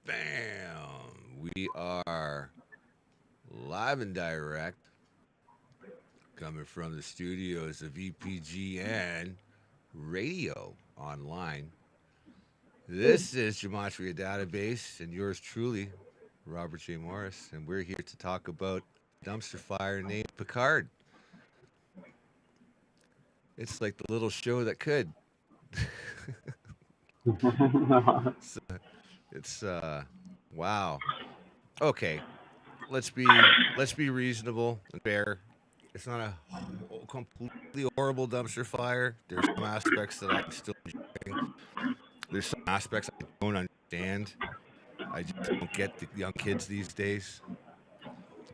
Bam! We are live and direct, coming from the studios of EPGN Radio Online. This is Gematria Database, and yours truly, Robert J. Morris, and we're here to talk about dumpster fire named Picard. It's like the little show that could. it's, it's wow. Okay, let's be reasonable and fair. It's not a completely horrible dumpster fire. There's some aspects that I'm still enjoying. There's some aspects I don't understand. I just don't get the young kids these days.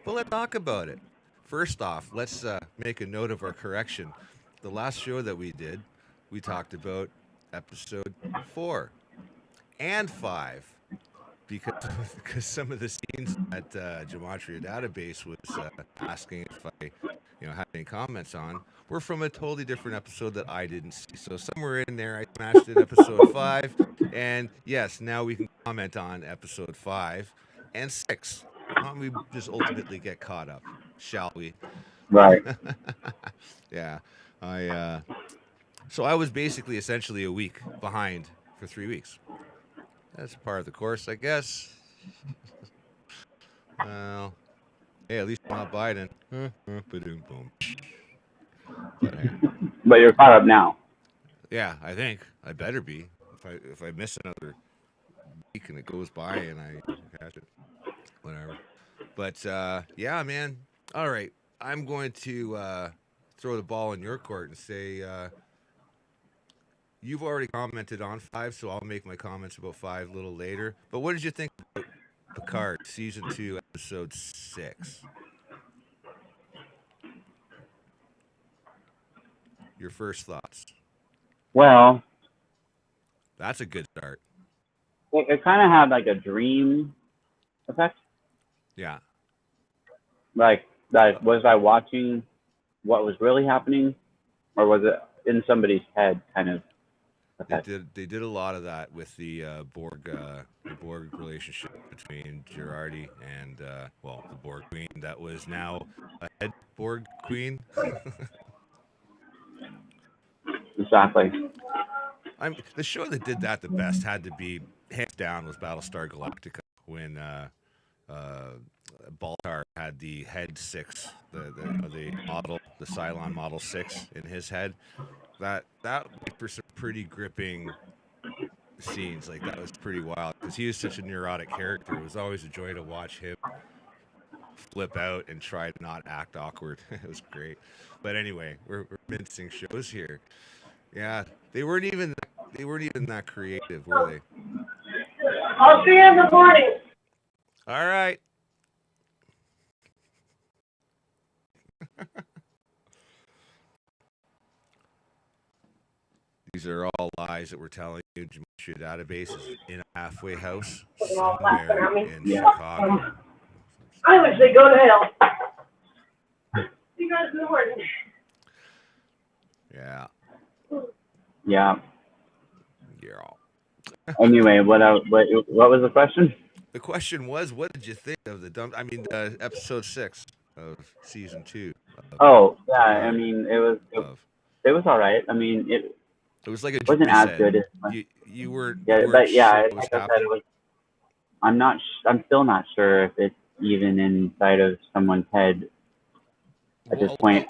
But let's talk about it. First off, let's make a note of our correction. The last show that we did, we talked about episode 4 and 5 because because some of the scenes that Gematria Database was asking if I had any comments on were from a totally different episode that I didn't see. So somewhere in there, I smashed in episode 5, and yes, now we can comment on episode 5 and 6. We just ultimately get caught up, shall we? Right. Yeah, I so I was basically essentially a week behind for 3 weeks. That's part of the course, I guess. Well, hey, at least I'm not Biden. Ba-doom-boom. But hey, But you're caught up now. yeah, I think I better be. If I miss another week and it goes by and I catch it, whatever. But yeah, man. All right, I'm going to throw the ball in your court and say you've already commented on 5, so I'll make my comments about 5 a little later. But what did you think about Picard season 2, episode 6? Your first thoughts? Well, That's a good start. it kind of had like a dream effect. Yeah. Like, was I watching what was really happening, or was it in somebody's head kind of They effect? did. They did a lot of that with the Borg relationship between Girardi and well, the Borg Queen that was now a head Borg Queen. Exactly. The show that did that the best had to be hands down was Battlestar Galactica when uh, Baltar had the head 6, the model, the Cylon Model 6 in his head. That made for some pretty gripping scenes. Like that was pretty wild because he was such a neurotic character. It was always a joy to watch him flip out and try to not act awkward. It was great. But anyway, we're mincing shows here. Yeah, they weren't even that creative, were they? I'll see you in the morning. All right. These are all lies that we're telling you. Gematria Database is in a halfway house They're all laughing somewhere at me. in Yeah. Chicago. I wish they go to hell. See you guys in the morning. Yeah. Yeah. Yeah. Anyway, what was the question? The question was, what did you think of the dump? I mean, episode 6 of season 2 of Oh, yeah. I Picard. mean, it was it, Of it was all right. I mean, it it was like a wasn't Joey as said. good as You weren't you yeah, weren't but yeah, sure what was like I said, it happening. was. I'm not. I'm still not sure if it's even inside of someone's head at this Well, point.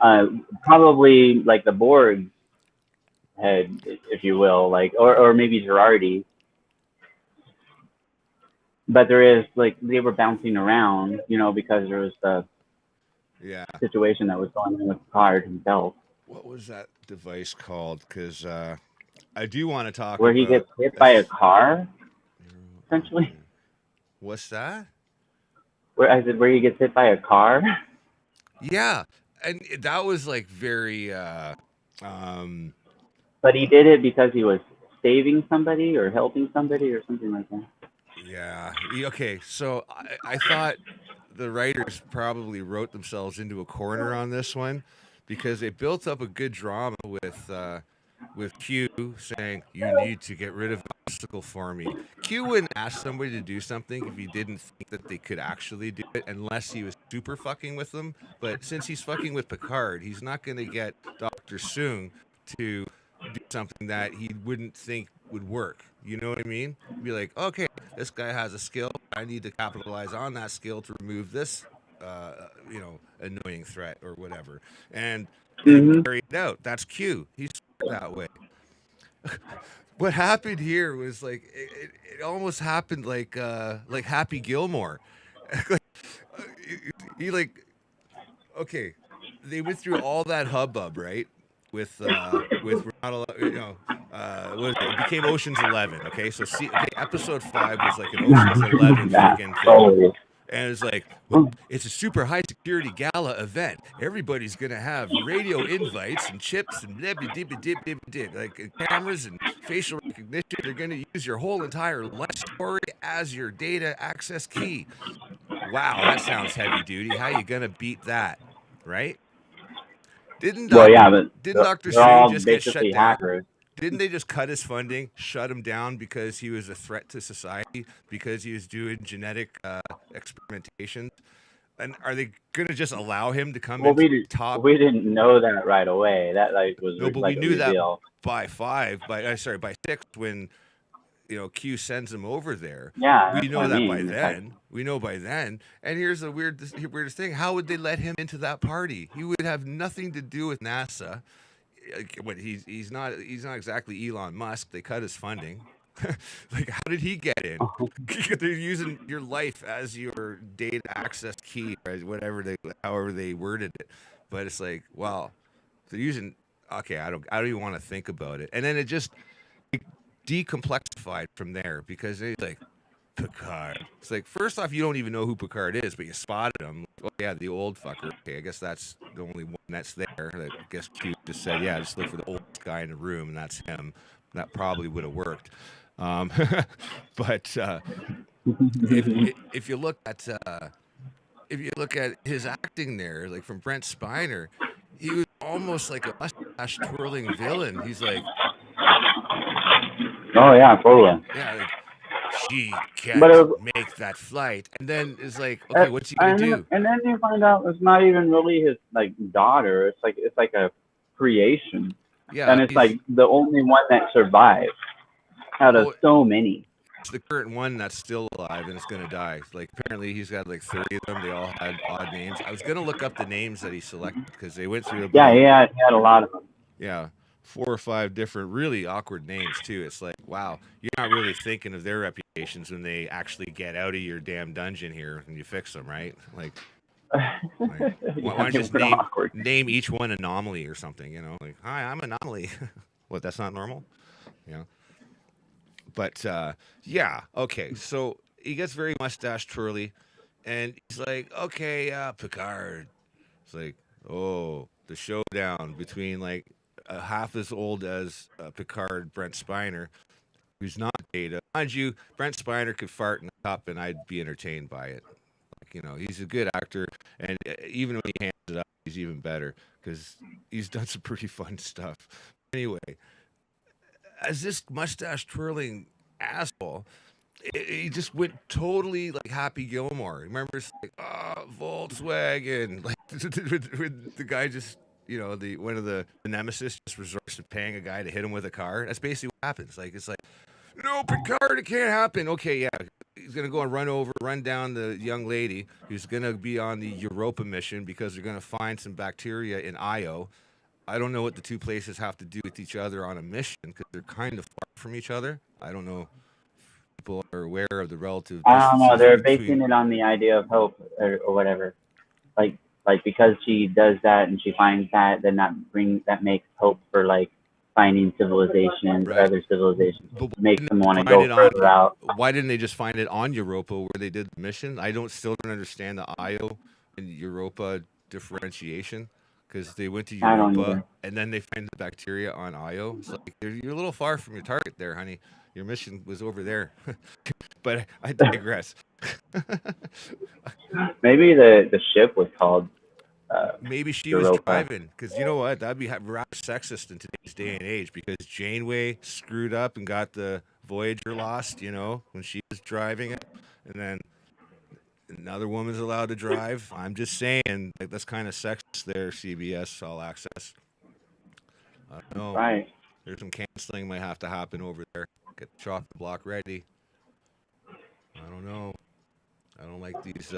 Probably like the Borg head, if you will, like yeah, or maybe Girardi. But there is like they were bouncing around, because there was the yeah. situation that was going on with Picard himself, What was that device called? Because I do want to talk where he about gets hit by a this. car, essentially. What's that? Where I said where he gets hit by a car. Yeah, and that was like very. Um, But he did it because he was saving somebody or helping somebody or something like that. yeah. Okay, so I thought the writers probably wrote themselves into a corner on this one because they built up a good drama with Q saying, "You need to get rid of the obstacle for me." Q wouldn't ask somebody to do something if he didn't think that they could actually do it, unless he was super fucking with them. But since he's fucking with Picard, he's not going to get Dr. Soong to do something that he wouldn't think would work. You know what I mean? Be like, okay, this guy has a skill. I need to capitalize on that skill to remove this, annoying threat or whatever. And Mm-hmm. carry it out. That's Q. He's that way. What happened here was like it almost happened like Happy Gilmore. he like okay, they went through all that hubbub, right? With we're not allowed, what is it? It became Ocean's 11. Okay, so episode 5 was like an Ocean's 11 Yeah, freaking thing. totally. And it's like, well, it's a super high security gala event. Everybody's gonna have radio invites and chips and like cameras and facial recognition. They're gonna use your whole entire life story as your data access key. Wow, that sounds heavy duty. How you gonna beat that, right? Didn't Well, yeah, but Dr. they're all Soong just get shut basically down? hackers. Didn't they just cut his funding, shut him down because he was a threat to society, because he was doing genetic experimentation? And are they gonna just allow him to come into top? We didn't know that right away. That was No, but like we knew that reveal. by 6 when Q sends him over there. Yeah, We know that I mean. by then. We know by then. And here's the weirdest thing: how would they let him into that party? He would have nothing to do with NASA. He's not exactly Elon Musk. They cut his funding. Like, how did he get in? They're using your life as your data access key, right? However they worded it. But it's like, well, they're using. Okay, I don't even want to think about it. And then it just decomplexified from there, because he's like, Picard. It's like, first off, you don't even know who Picard is, but you spotted him. Oh yeah, the old fucker. Okay, I guess that's the only one that's there. I guess Q just said, yeah, just look for the oldest guy in the room, and that's him. That probably would have worked. But if you look at his acting there, like from Brent Spiner, he was almost like a mustache twirling villain. He's like, Oh yeah, totally. yeah, like, she can't make that flight, and then it's like, okay, what's he gonna do? And then you find out it's not even really his daughter. It's like a creation. Yeah, and it's like the only one that survived out of so many. It's the current one that's still alive and it's gonna die. Like, apparently he's got like 30 of them. They all had odd names. I was gonna look up the names that he selected, because they went through. Yeah, he had a lot of them. Yeah. 4 or 5 different really awkward names too. It's like, wow, you're not really thinking of their reputations when they actually get out of your damn dungeon here and you fix them, right? Like, why don't you just name each one Anomaly or something, like, hi, I'm Anomaly. What, that's not normal? Yeah. But yeah, okay, so he gets very mustache twirly, and he's like, okay, Picard. It's like, oh, the showdown between like half as old as Picard, Brent Spiner, who's not Data. Mind you, Brent Spiner could fart in a cup and I'd be entertained by it. Like, he's a good actor, and even when he hands it up, he's even better, because he's done some pretty fun stuff. Anyway, as this mustache twirling asshole, he just went totally like Happy Gilmore. Remember, it's like, Volkswagen, like with the guy just, one of the nemesis just resorts to paying a guy to hit him with a car. That's basically what happens. Like, it's like, no, Picard, it can't happen. Okay, yeah, he's gonna go and run down the young lady who's gonna be on the Europa mission, because they're gonna find some bacteria in Io. I don't know what the two places have to do with each other on a mission, because they're kind of far from each other. I don't know if people are aware of the relative. I don't know. They're basing it on the idea of hope or whatever. Like because she does that and she finds that, then that makes hope for like finding civilizations, right. Other civilizations, makes them want to go further out. Why didn't they just find it on Europa where they did the mission? I still don't understand the Io and Europa differentiation, because they went to Europa and then they find the bacteria on Io. It's like, you're a little far from your target there, honey. Your mission was over there. But I digress. Maybe the ship was called Maybe she was Europa. driving, because you know what? That'd be rather sexist in today's day and age, because Janeway screwed up and got the Voyager lost, you know, when she was driving it. And then another woman's allowed to drive. I'm just saying, like, that's kind of sexist there, CBS All Access. I don't know. Right. There's some canceling might have to happen over there. Get the chocolate block ready. I don't know. I don't like these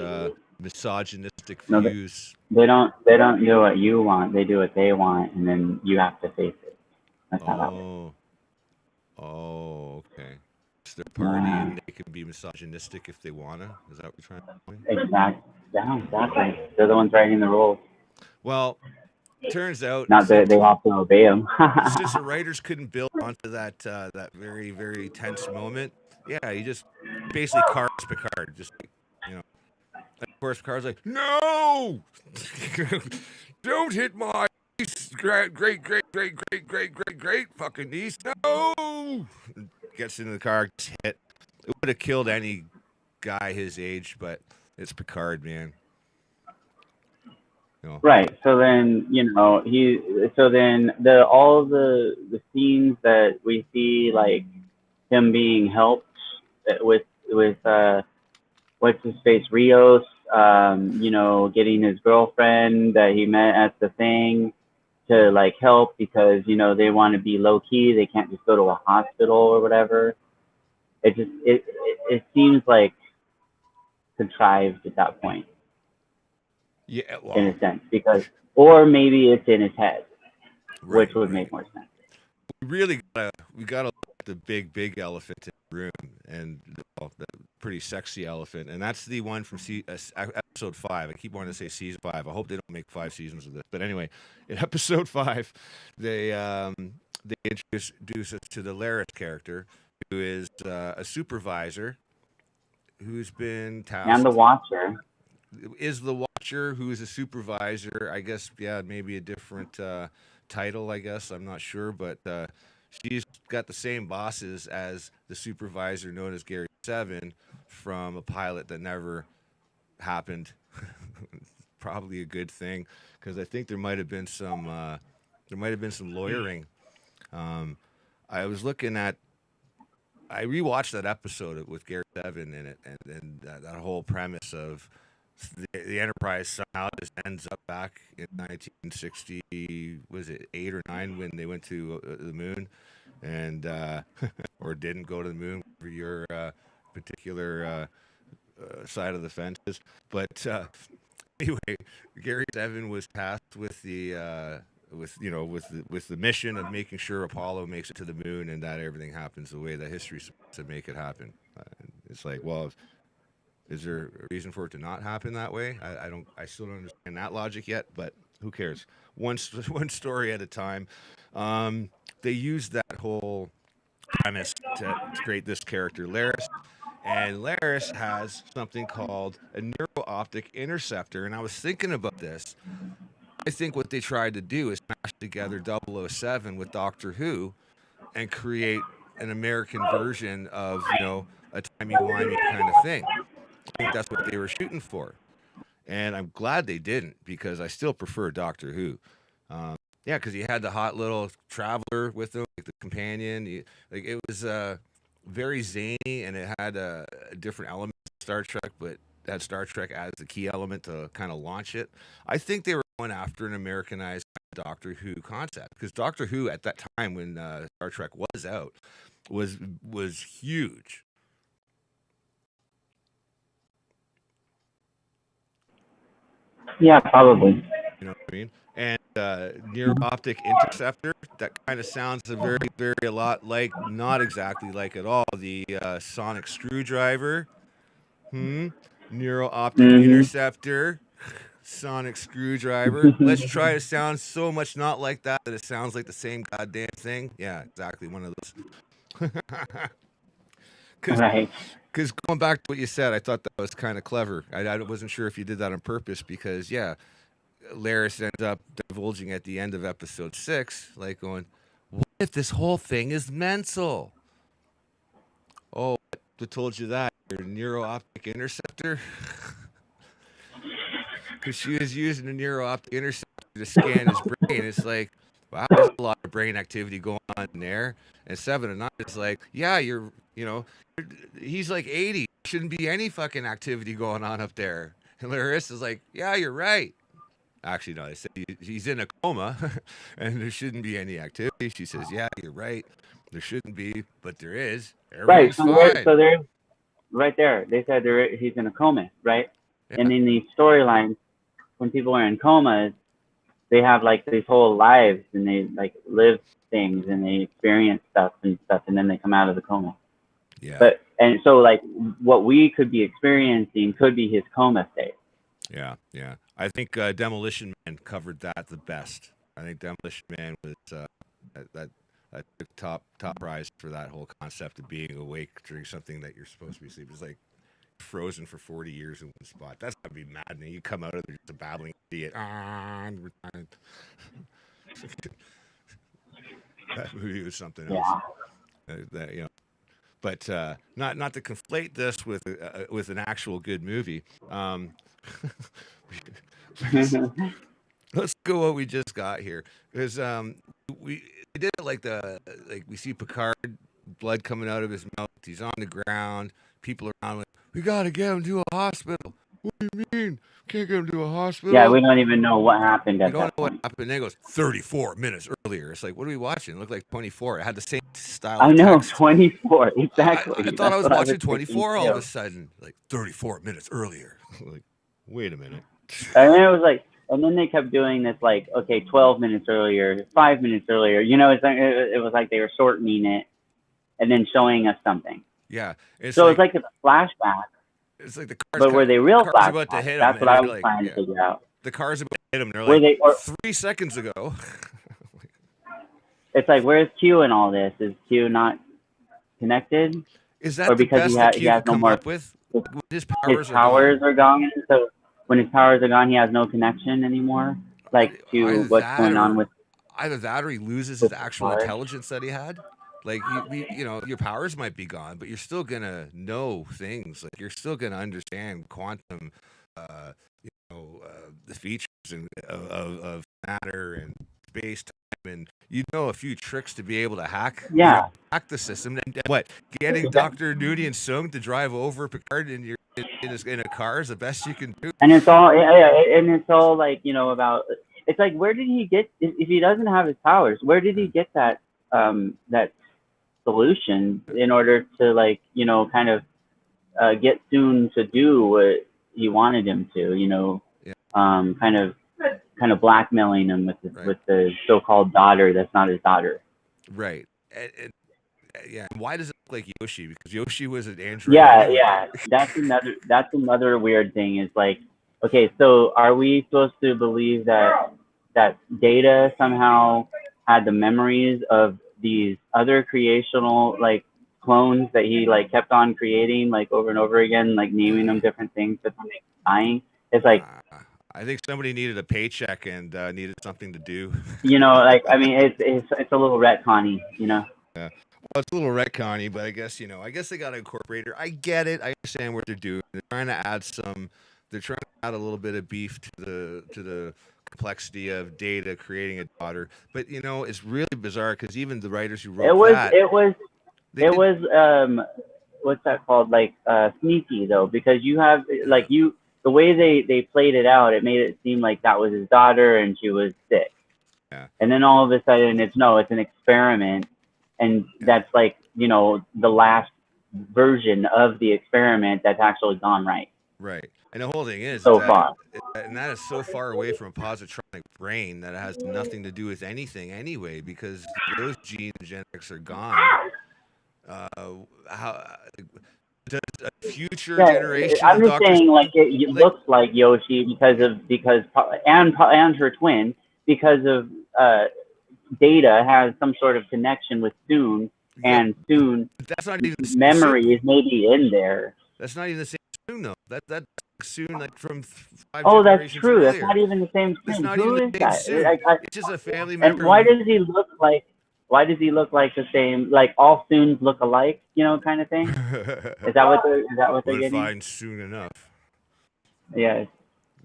misogynistic No, views. they don't do what you want. They do what they want, and then you have to face it. That's how that works. Oh, okay. It's their party, Yeah. and they can be misogynistic if they wanna. Is that what you're trying to say? Exactly. Yeah, exactly. They're the ones writing the rules. Well, turns out Not that they have to obey them. since the writers couldn't build onto that very, very tense moment, yeah, you just basically cars Picard, just like, you know. And of course, Picard's like, no, don't hit my great fucking niece. No, gets into the car, gets hit. It would have killed any guy his age, but it's Picard, man. You know. Right. So then, so then all the scenes that we see, like him being helped with what's his face, Rios, getting his girlfriend that he met at the thing to like help because, they want to be low key. They can't just go to a hospital or whatever. It seems like contrived at that point. Yeah, well, in a sense, or maybe it's in his head, right, which would make more sense. We gotta look at the big elephant in the room, and the pretty sexy elephant, and that's the one from episode 5. I keep wanting to say season 5. I hope they don't make 5 seasons of this, but anyway, in episode 5, they introduce us to the Laris character, who is a supervisor who's been tasked. And the Watcher. Is the Watcher, who is a supervisor, I guess, yeah, maybe a different title, I guess, I'm not sure, but she's got the same bosses as the supervisor known as Gary 7 from a pilot that never happened. Probably a good thing, because I think there might have been some lawyering. I rewatched that episode with Gary 7 in it, and that whole premise of the Enterprise somehow just ends up back in 1960, was it 8 or 9, when they went to the moon, and or didn't go to the moon for your particular side of the fence is. But anyway, Gary 7 was tasked with the with the mission of making sure Apollo makes it to the moon and that everything happens the way that history's supposed to make it happen. It's like, well, is there a reason for it to not happen that way? I still don't understand that logic yet, but who cares? One story at a time. They used that whole premise to create this character, Laris. And Laris has something called a neuro-optic interceptor. And I was thinking about this. I think what they tried to do is smash together 007 with Doctor Who and create an American version of, a timey-wimey kind of thing. I think that's what they were shooting for. And I'm glad they didn't, because I still prefer Doctor Who. Yeah, because he had the hot little traveler with him, like the companion. It was very zany, and it had a different element of Star Trek, but had Star Trek as the key element to kind of launch it. I think they were going after an Americanized Doctor Who concept, because Doctor Who at that time when Star Trek was out was huge. Yeah, probably. You know what I mean? And near-optic interceptor, that kind of sounds a lot like, not exactly like at all, the sonic screwdriver. Neuro-optic interceptor, sonic screwdriver. Let's try to sound so much not like that it sounds like the same goddamn thing. Yeah, exactly, one of those. Because going back to what you said, I thought that was kind of clever. I wasn't sure if you did that on purpose, because, yeah, Laris ends up divulging at the end of episode 6, like going, what if this whole thing is mental? Oh, who told you that? Your neuro-optic interceptor? because she was using a neuro-optic interceptor to scan his brain. It's like, wow, there's a lot of brain activity going on in there. And 7 and 9 is like, yeah, he's like 80. Shouldn't be any fucking activity going on up there. And Larissa's like, yeah, you're right. Actually, no, I said he's in a coma and there shouldn't be any activity. She says, yeah, you're right. There shouldn't be, but there is. Right. Everything's fine. So there's right there. They said he's in a coma, right? Yeah. And in these storylines, when people are in comas, they have like these whole lives and they like live things and they experience stuff, and then they come out of the coma. Yeah. And so like what we could be experiencing could be his coma state. Yeah, yeah. I think Demolition Man covered that the best. I think Demolition Man was that took top prize for that whole concept of being awake during something that you're supposed to be asleep. It's like frozen for 40 years in one spot. That's gotta be maddening. You come out of there just a babbling idiot. That movie was something else. Yeah. But not to conflate this with an actual good movie. Let's go what we just got here, because we did it like we see Picard, blood coming out of his mouth. He's on the ground. People around like, we gotta get him to a hospital. What do you mean? Can't get him to a hospital? Yeah, we don't even know what happened at that point. We don't know what happened. And then it goes 34 minutes earlier. It's like, what are we watching? It looked like 24. It had the same style. I know, text. 24, exactly. I thought I was watching 24 all of a sudden, like 34 minutes earlier. Like, wait a minute. And then it was like, and then they kept doing this, like, okay, 12 minutes earlier, 5 minutes earlier. You know, it was like they were shortening it and then showing us something. Yeah. So it's like a flashback. It's like the car's but were they real flashbacks? About to hit him, that's what I was like, trying to figure out. The car's about to hit him. They're like, 3 seconds ago. It's like, where's Q in all this? Is Q not connected? Is that or because the best he has no more up with? His powers are gone. So when his powers are gone, he has no connection anymore. Like to what's going on with either that, or he loses his actual intelligence that he had. Like your powers might be gone, but you're still gonna know things. Like you're still gonna understand quantum, the features of matter and space time, and a few tricks to be able to hack. Yeah. Hack the system. And what? Getting Dr. Nudie and Sung to drive over Picard in a car is the best you can do. And it's all like about. It's like, where did he get if he doesn't have his powers? Where did he get that that solution in order to kind of get Soon to do what he wanted him to? Kind of blackmailing him with the so-called daughter that's not his daughter. Right. Yeah. Why does it look like Yoshi? Because Yoshi was an android. Yeah. That's another weird thing. Is like, okay, so are we supposed to believe that Data somehow had the memories of these other creational clones that he kept on creating over and over again, naming them different things, but then dying? It's like, I think somebody needed a paycheck and needed something to do. It's a little retconny, Yeah. Well, it's a little retconny, but I guess they got to incorporate her. I get it. I understand what they're doing. They're trying to add a little bit of beef to the complexity of Data creating a daughter. But it's really bizarre because even the writers who wrote it was what's that called? Sneaky though, because you have the way they played it out, it made it seem like that was his daughter and she was sick. Yeah. And then all of a sudden it's an experiment, and that's the last version of the experiment that's actually gone right. Right. And the whole thing is far. And that is so far away from a positronic brain that it has nothing to do with anything anyway, because those gene and genetics are gone. How does a future generation? I'm just saying, it looks like Yoshi because her twin, because of Data has some sort of connection with Soon, and Soon that's not even memories maybe in there. That's not even the same Soon though. That's Soon from 5 Oh, that's generations true. earlier. That's not even the same Soon. It's not Who even is the same that? Soon. It's just a family member. And why does he look like? Why does he look like the same? Like all Soons look alike, kind of thing. Is that what they're getting? Find soon enough. Yeah.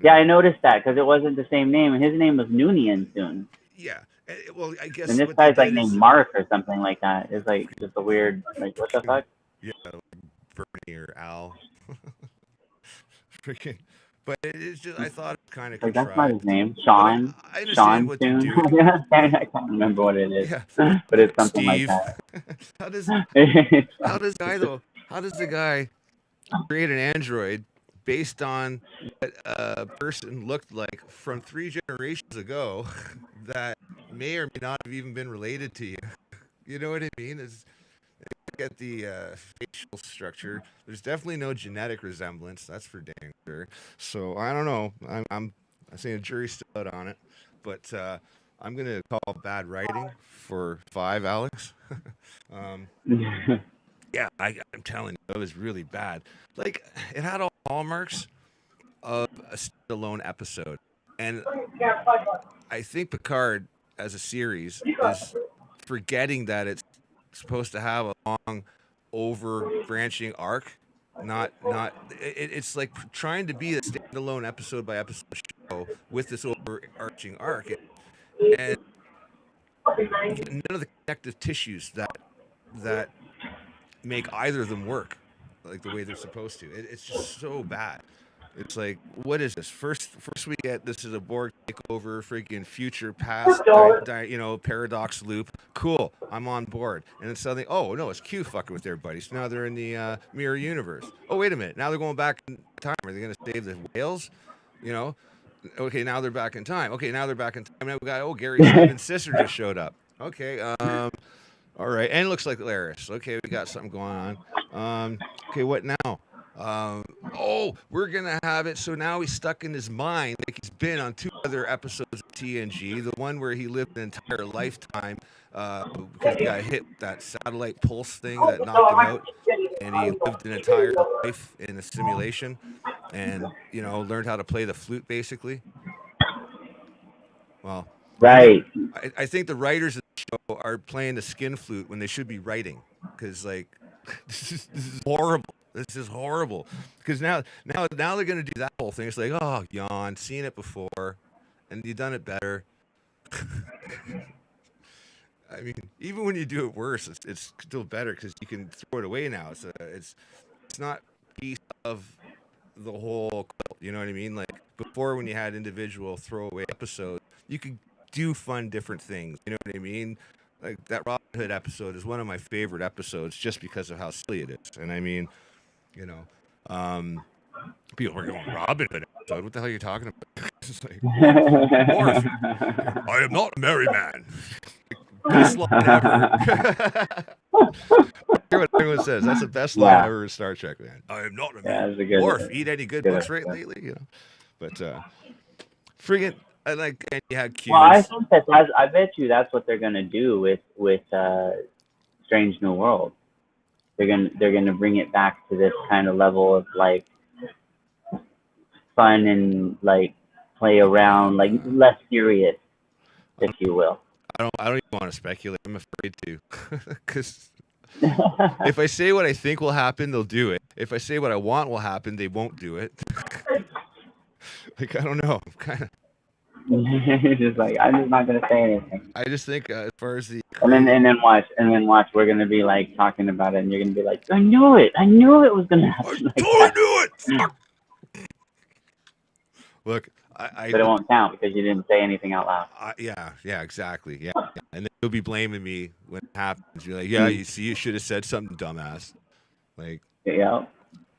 Yeah, I noticed that because it wasn't the same name. His name was Noonian soon. Yeah. Well, I guess And this what they guy's like did named is, Mark or something like that. It's like just a weird, like, what the fuck? yeah, like Bernie or Al. Freaking. But it's just, I thought it kind of Like, that's not his contrived. name. But Sean. I understand Sean what they're soon. doing. I can't remember what it is. Yeah. But it's something Steve. like how does that. how does the guy create an android based on what a person looked like from 3 generations ago that may or may not have even been related to you? You know what I mean? Look at the facial structure. There's definitely no genetic resemblance. That's for dang sure. So I don't know. I'm saying a jury's still out on it, but I'm gonna call bad writing for 5, Alex. um, yeah, I'm telling you, it was really bad. Like it had all hallmarks of a standalone episode, and I think Picard as a series is forgetting that it's supposed to have a long, over branching arc. It's like trying to be a standalone episode by episode show with this overarching arc, and none of the connective tissues that make either of them work like the way they're supposed to. It's just so bad. It's like, what is this? First we get this is a Borg takeover, freaking future past, paradox loop. Cool, I'm on board. And then suddenly, oh no, it's Q fucking with everybody. So now they're in the mirror universe. Oh wait a minute, now they're going back in time. Are they going to save the whales? You know? Okay, now they're back in time. Okay, now they're back in time. Now we got Gary Simon's sister just showed up. Okay, all right, and it looks like Laris. Okay, we got something going on. Okay, what now? We're gonna have it. So now he's stuck in his mind, like he's been on 2 other episodes of TNG. The one where he lived an entire lifetime because he got hit with that satellite pulse thing that knocked him out, and he lived an entire life in a simulation, and learned how to play the flute basically. Well, Right. I think the writers of the show are playing the skin flute when they should be writing, because like this is horrible. This is horrible. Because now they're gonna do that whole thing. It's like, oh, yawn, seen it before, and you've done it better. I mean, even when you do it worse, it's still better because you can throw it away now. It's not piece of the whole quilt. You know what I mean? Like before, when you had individual throwaway episodes, you could do fun different things. You know what I mean? Like that Robin Hood episode is one of my favorite episodes just because of how silly it is. And I mean, people were going, Robin Hood episode? What the hell are you talking about? It's like, Worf, I am not a merry man. Best line ever. I hear what everyone says. That's the best line ever in Star Trek, man. I am not a man. Worf, eat any good books lately? But friggin' and you had cues. Well, I think I bet you that's what they're gonna do with Strange New World. They're gonna bring it back to this kind of level of like fun and like play around, like less serious, if you will. I don't even want to speculate. I'm afraid to, because if I say what I think will happen, they'll do it. If I say what I want will happen, they won't do it. Like I don't know. I'm kind of. Just like I'm just not gonna say anything. I just think as far as the and then watch. We're gonna be like talking about it, and you're gonna be like, I knew it was gonna happen. I totally knew it. Fuck. Look, but it won't count because you didn't say anything out loud. Yeah, exactly. Yeah. And then you'll be blaming me when it happens. You're like, yeah, you see, you should have said something, dumbass. Like, yeah.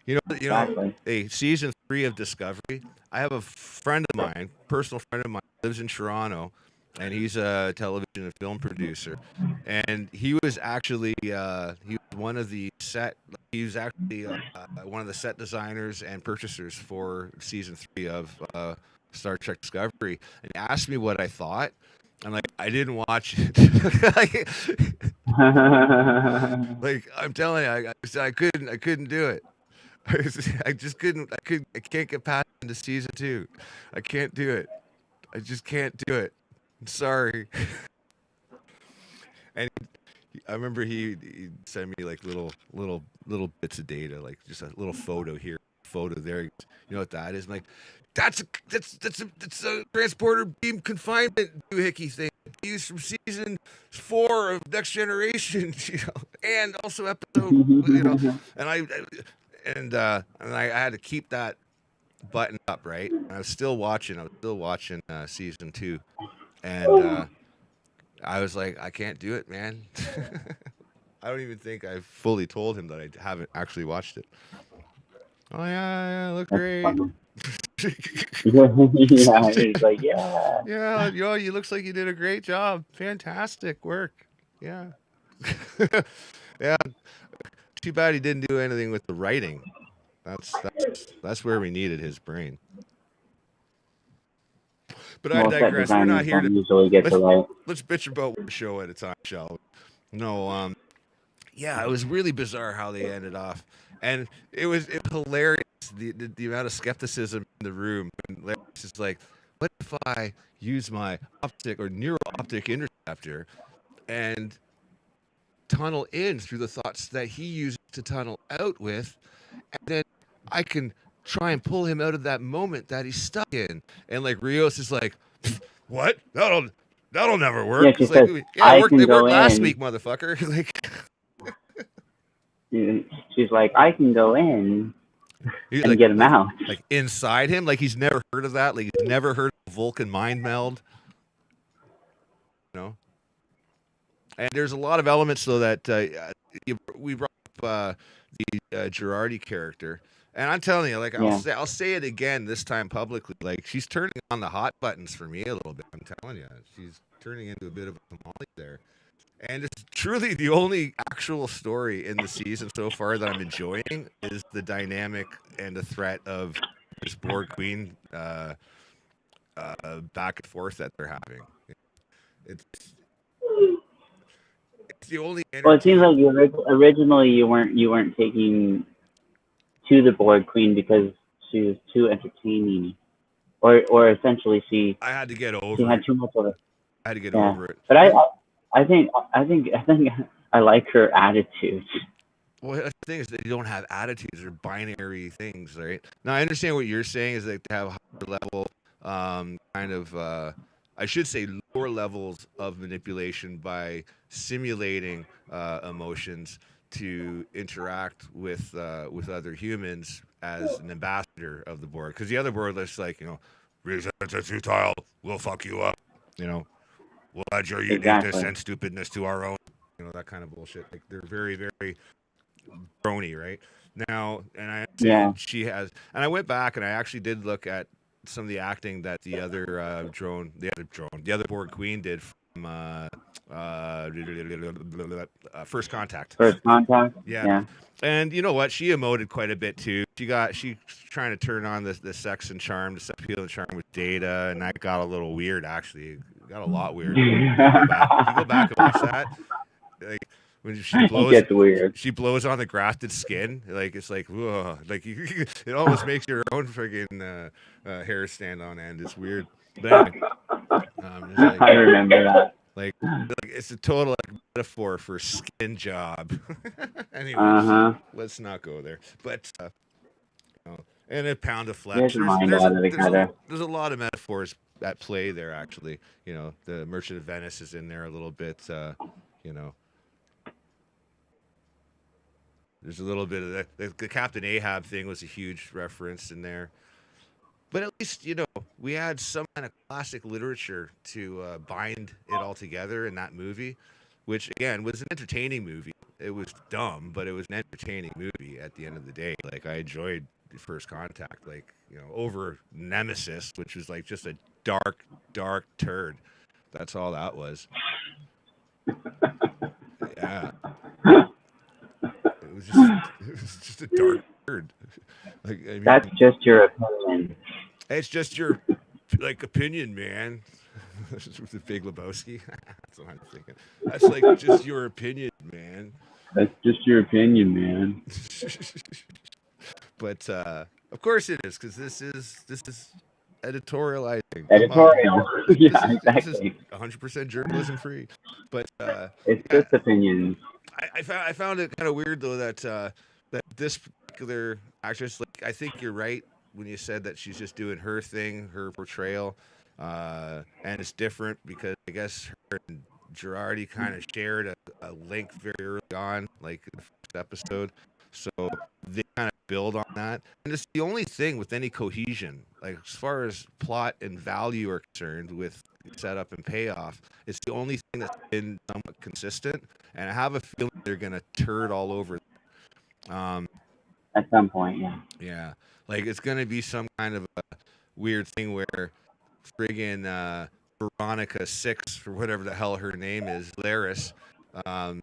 Exactly. Hey, season 3 of Discovery. I have a friend of mine, personal friend of mine, lives in Toronto, and he's a television and film producer. And he was actually one of the set. He was actually one of the set designers and purchasers for season 3 of Star Trek Discovery, and asked me what I thought. I'm like, I didn't watch it. like I'm telling you, I couldn't do it. I just couldn't. I can't get past into season 2. I can't do it. I just can't do it. I'm sorry. And I remember he sent me like little bits of data, like just a little photo here photo there. He goes, you know what that is? I'm like, that's a transporter beam confinement doohickey thing used from season 4 of Next Generation, you know, and also episode, you know, and I had to keep that buttoned up, right? I was still watching season 2, and I was like, I can't do it, man. I don't even think I've fully told him that I haven't actually watched it. Oh yeah, look great. Yeah, he's like, yeah. Yeah, yo, you looks like you did a great job. Fantastic work. Yeah. Yeah. Too bad he didn't do anything with the writing. That's where we needed his brain. But I Well, set digress. We're not designers here don't to usually get to write. let's bitch about one show at a time, shall we? No, yeah, it was really bizarre how they ended off, and it was hilarious the amount of skepticism in the room. And Larry's just like, what if I use my optic or neural optic interceptor and tunnel in through the thoughts that he uses to tunnel out with, and then I can try and pull him out of that moment that he's stuck in. And like Rios is like, what? That'll never work. Yeah, she It's like, says, yeah, I it worked, can it go worked last in. week, motherfucker. Like, She's like, I can go in he's and like, get him out. like inside him, like he's never heard of that. Like he's never heard of Vulcan mind meld. You know. And there's a lot of elements though that we brought up the Girardi character, and I'm telling you, like I'll say it again this time publicly. Like she's turning on the hot buttons for me a little bit. I'm telling you, she's turning into a bit of a tamale there. And it's truly the only actual story in the season so far that I'm enjoying is the dynamic and the threat of this Borg Queen back and forth that they're having. It's the only. Well, it seems like originally you weren't taking to the Borg Queen because she was too entertaining, or essentially I had to get over. She had too much of it. I had to get over it. But I think I like her attitude. Well, the thing is that you don't have attitudes or binary things, right? Now I understand what you're saying is like to have higher level, kind of, I should say lower levels of manipulation by simulating emotions to interact with other humans as an ambassador of the Borg. Because the other Borg is like, you know, reasons are futile, we'll fuck you up, you know. We'll add your uniqueness and stupidness to our own, you know, that kind of bullshit. Like they're very, very brony, right? Now, and I she has, and I went back and I actually did look at some of the acting that the other Borg Queen did from First Contact. First Contact. Yeah. And you know what? She emoted quite a bit too. She's trying to turn on the sex and charm, the sex appeal and charm with Data, and that got a little weird actually. It got a lot weird. If you go back and watch that, like when she blows, it gets weird. She blows on the grafted skin. Like it's like, whoa, like it almost makes your own friggin' hair stand on end. It's weird. But anyway, like, I remember that. Like it's a total metaphor for skin job. Anyway, let's not go there. But you know, and a pound of flesh. There's a lot of metaphors at play there. Actually, you know, the Merchant of Venice is in there a little bit. You know, there's a little bit of that. The Captain Ahab thing was a huge reference in there. But at least, you know, we had some kind of classic literature to bind it all together in that movie, which, again, was an entertaining movie. It was dumb, but it was an entertaining movie at the end of the day. Like, I enjoyed the First Contact, like, you know, over Nemesis, which was like just a dark, dark turd. That's all that was. Yeah. It was just a dark turd. Like, I mean, that's just your opinion. It's just your opinion, man. The Big Lebowski. That's what I'm thinking. That's like just your opinion, man. That's just your opinion, man. But of course it is, because this is editorializing. Editorial. Yeah, exactly. This is 100% journalism free. But it's just opinions. I found it kind of weird though that this particular actress, like I think you're right when you said that she's just doing her thing, her portrayal, and it's different because I guess her and Girardi kind of shared a link very early on, like in the first episode. So they kind of build on that, and it's the only thing with any cohesion, like as far as plot and value are concerned, with setup and payoff. It's the only thing that's been somewhat consistent, and I have a feeling they're gonna turd all over. Um, At some point, yeah. yeah, like it's gonna be some kind of a weird thing where friggin' Veronica Six or whatever the hell her name is, Laris. Um,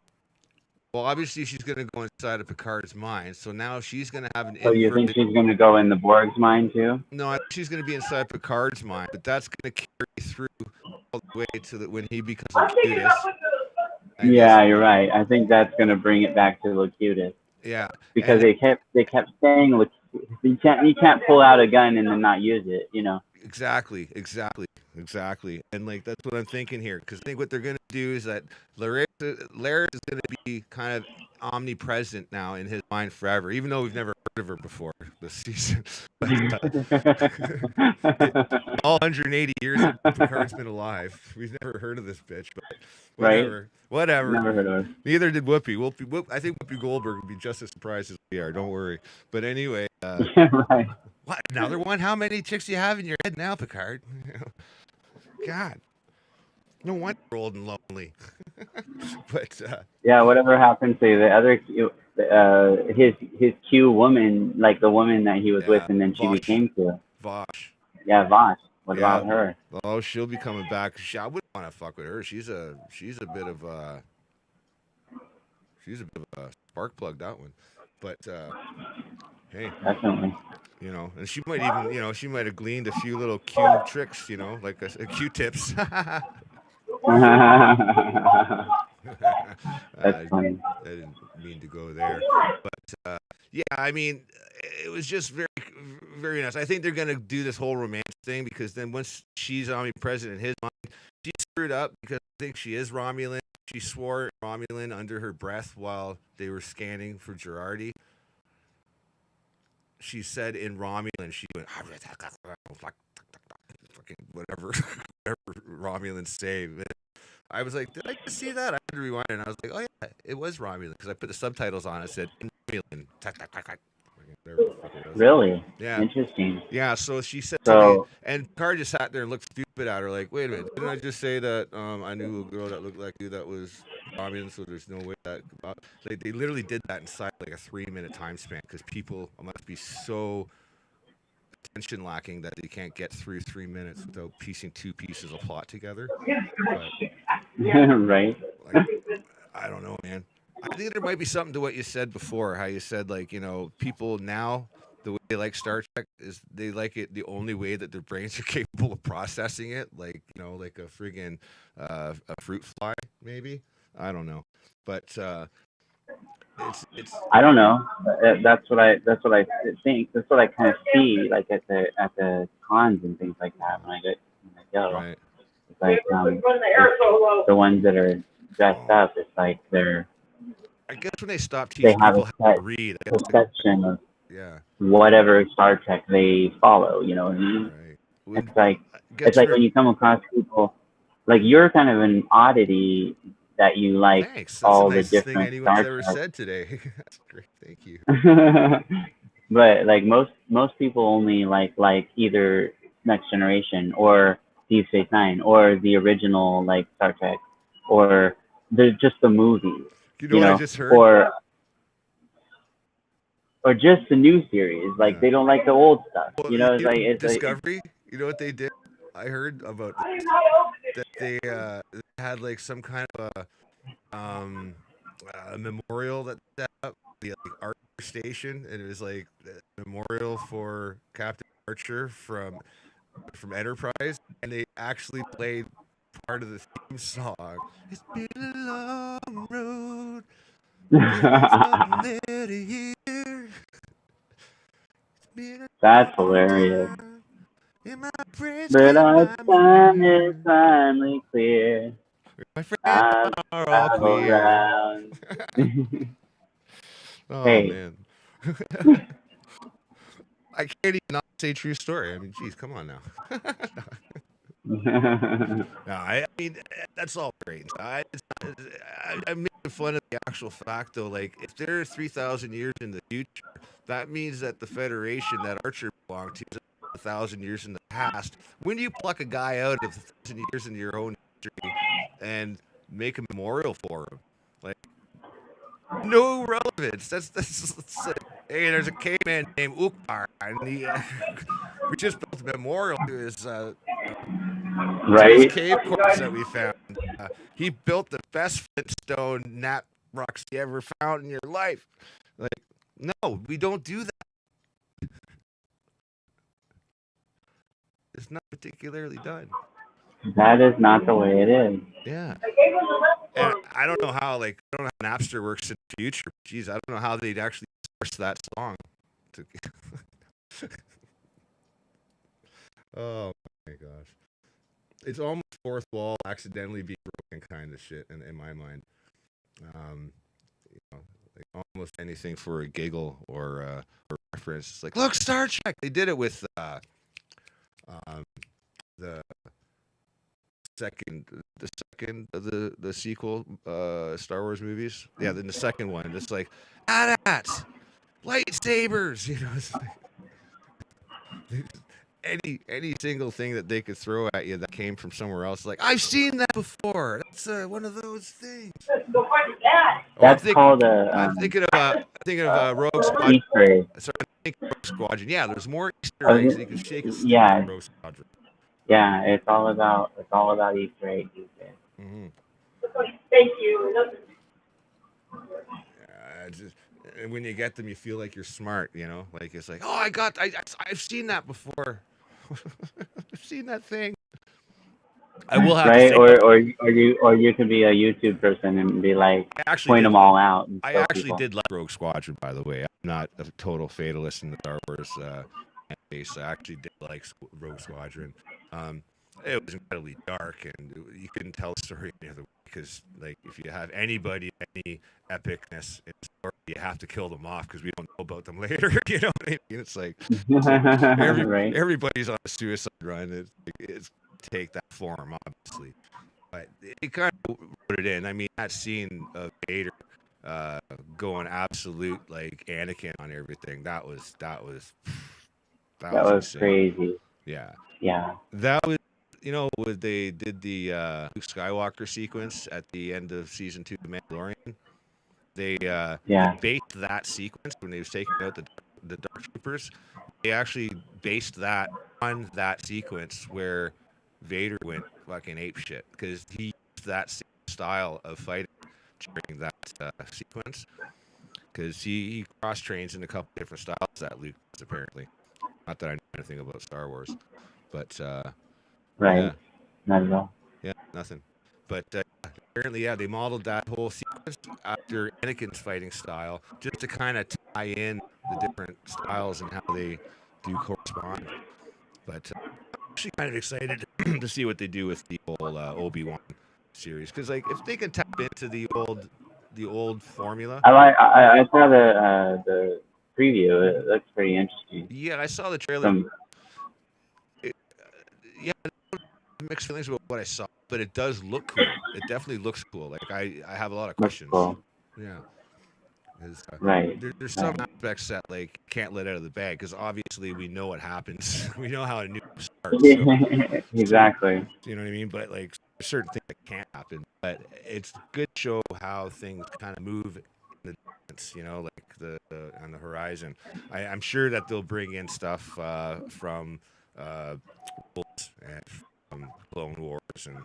well, obviously she's gonna go inside of Picard's mind, so now she's gonna have an So you think inverted. she's going to go in the Borg's mind too? No, I think she's gonna be inside Picard's mind, but that's gonna carry through all the way to when he becomes I'm thinking Locutus. about I Yeah, guess, you're right. I think that's going to bring it back to Locutus yeah, because and they kept saying you can't pull out a gun and then not use it, you know. exactly, and like that's what I'm thinking here, because I think what they're gonna do is that Laris is gonna be kind of omnipresent now in his mind forever, even though we've never heard of her before this season. But all 180 years that Picard's been alive, we've never heard of this bitch. But Right? whatever. Never heard of her. Neither did Whoopi. I think Whoopi Goldberg would be just as surprised as we are. Don't worry. But anyway, Right. what another one? How many chicks do you have in your head now, Picard? God, no wonder you're old and lonely. But Yeah, whatever happened to the other his Q woman, like the woman that he was with, yeah, and then she Vosh. became Q. Vosh. Yeah, Vosh. What Yeah. about her? Oh, she'll be coming back. I wouldn't want to fuck with her. She's a bit of a spark plug, that one. But hey, Definitely. you know, and she might even, she might have gleaned a few little Q tricks, like a Q-tips. That's I funny. didn't mean to go there, but yeah, I mean, it was just very, very nice. I think they're gonna do this whole romance thing because then once she's omnipresent in his mind, she screwed up because I think she is Romulan. She swore Romulan under her breath while they were scanning for Girardi. She said in Romulan, she went fucking whatever, whatever Romulans say. I was like, did I just see that? I had to rewind it, and I was like, oh yeah, it was Romulan because I put the subtitles on. It said in Romulan. Really? Yeah. Interesting. Yeah. So she said So- something, and Picard just sat there and looked stupid at her, like, wait a minute, didn't I just say that I knew a girl that looked like you that was Romulan? So there's no way that they literally did that inside like a 3-minute time span because people must be so attention lacking that they can't get through 3 minutes without piecing two pieces of plot together. But, Right. like, I don't know, man. I think there might be something to what you said before, how you said, like, people now, the way they like Star Trek is they like it the only way that their brains are capable of processing it, like, like a friggin' a fruit fly, maybe. I don't know. But it's I don't know. That's what I think. That's what I kind of see, like at the cons and things like that. When I go, right. it's like the ones that are dressed up. It's like I guess when they stop they teaching have people a how to set read, I guess perception of yeah, whatever Star Trek they follow. You know what I mean? right. It's like when you come across people, like you're kind of an oddity that you like Thanks. That's all the the nicest thing different anyone's Star ever Trek. said today. That's great. Thank you. But like most people only like either Next Generation or Deep Space Nine or the original like Star Trek or just the movies, You know what I just heard? or just the new series. Like Yeah. they don't like the old stuff. Well, You know, it's like Discovery. You know what they did? I heard about I this, didn't know how to open it. that they had like some kind of a memorial that set up the like art station, and it was like a memorial for Captain Archer from Enterprise, and they actually played part of the theme song. It's been a long road. There's there to hear. It's been a that's long hilarious. time, and my friends But keep our my time mind. is finally clear. My friends I've are all traveled queer. round. Oh Hey. man. I can't even not say true story. I mean, geez, come on now. No, I mean that's all great. I'm making fun of the actual fact, though. Like, if they're 3,000 years in the future, that means that the Federation that Archer belonged to is 1,000 years in the past. When do you pluck a guy out of 1,000 years into your own history and make a memorial for him? Like, no relevance. That's like, hey, there's a caveman named Ukbar, and we just built a memorial to his Right? cave corpse that we found. He built the best Flintstone nat rocks you ever found in your life. Like, no, we don't do that. It's not particularly done. That is not the way it is. Yeah. And I don't know how, like, I don't know how Napster works in the future. Jeez, I don't know how they'd actually source that song. Oh my gosh. It's almost fourth wall accidentally being broken kind of shit in my mind. You know, like almost anything for a giggle or reference. It's like, look, Star Trek. They did it with the second of the sequel Star Wars movies. Yeah, then the second one. It's like, AT-ATs, lightsabers. You know, it's like, any single thing that they could throw at you that came from somewhere else. Like, I've seen that before. That's one of those things. Go find your dad. That's called I'm thinking of Rogue Squadron. Easter egg. Sorry, I think Rogue Squadron. Yeah, there's more Easter eggs you can shake a stick Yeah. in Rogue Squadron. Yeah, it's all about Easter eggs these days. Mm-hmm. Thank you. And when you get them, you feel like you're smart. You know, like it's like, oh, I've seen that before. I've seen that thing. I will have right, to say, or you could be a YouTube person and be like, actually point them all out. I actually did like Rogue Squadron, by the way. I'm not a total fatalist in the Star Wars base. I actually did like Rogue Squadron. It was incredibly dark, and you couldn't tell the story any other way because, like, if you have any epicness in the story, you have to kill them off because we don't know about them later. You know what I mean? It's like Right. everybody's on a suicide run. It's take that form, obviously, but it kind of wrote it in. I mean, that scene of Vader going absolute like Anakin on everything. That was insane. Crazy. Yeah. Yeah. That was, you know, when they did the Luke Skywalker sequence at the end of season 2 of The Mandalorian. They based that sequence when they was taking out the Dark Troopers. They actually based that on that sequence where Vader went fucking apeshit because he used that same style of fighting during that sequence because he cross trains in a couple different styles that Luke does, apparently. Not that I know anything about Star Wars, but right, yeah. Not at all. Yeah, nothing. But apparently, yeah, they modeled that whole sequence after Anakin's fighting style, just to kind of tie in the different styles and how they do correspond. But I'm actually kind of excited to see what they do with the whole Obi-Wan series, because like if they can tap into the old formula. I saw the preview. It looks pretty interesting. Yeah, I saw the trailer. Yeah, mixed feelings about what I saw, but it does look cool. It definitely looks cool. Like I have a lot of questions. Cool. Yeah. Right. There's some aspects that like can't let out of the bag because obviously we know what happens. We know how a new starts. So, exactly. You know what I mean? But like there's certain things that can't happen. But it's good to show how things kind of move in the distance, you know, like the on the horizon. I'm sure that they'll bring in stuff from and from Clone Wars and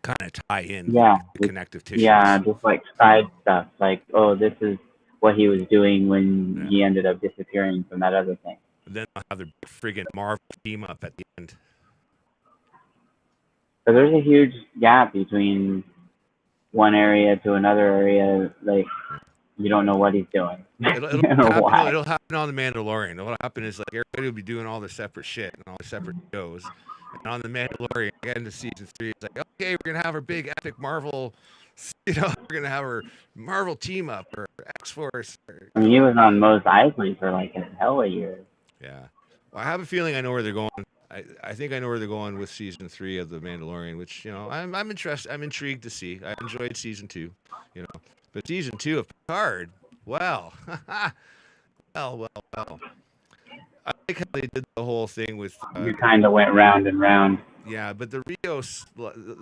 kind of tie in the connective tissues. Yeah, just like side stuff. Like, oh, this is what he was doing when he ended up disappearing from that other thing. And then I'll have the friggin' Marvel team up at the end. So there's a huge gap between one area to another area. Like, you don't know what he's doing. It'll happen on The Mandalorian. What'll happen is like everybody will be doing all their separate shit and all their separate shows. And on The Mandalorian, again to season 3, it's like, okay, we're gonna have our big epic Marvel You know, we're gonna have her Marvel team up or X Force. I mean, he was on Mos Eisley for like a hell of a year. Yeah. Well, I have a feeling I know where they're going. I think I know where they're going with season 3 of The Mandalorian, which, you know, I'm interested. I'm intrigued to see. I enjoyed season 2, you know, but season 2 of Picard, well, well. I like how they did the whole thing with. You kind of went round and round. Yeah, but the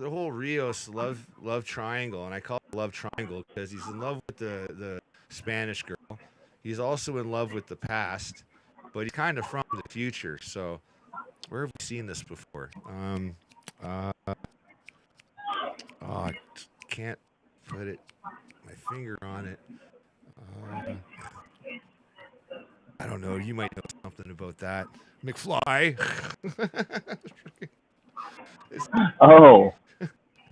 whole Rios love triangle, and I call it love triangle because he's in love with the Spanish girl. He's also in love with the past, but he's kind of from the future. So, where have we seen this before? I can't put my finger on it. I don't know. You might know something about that, McFly. Oh,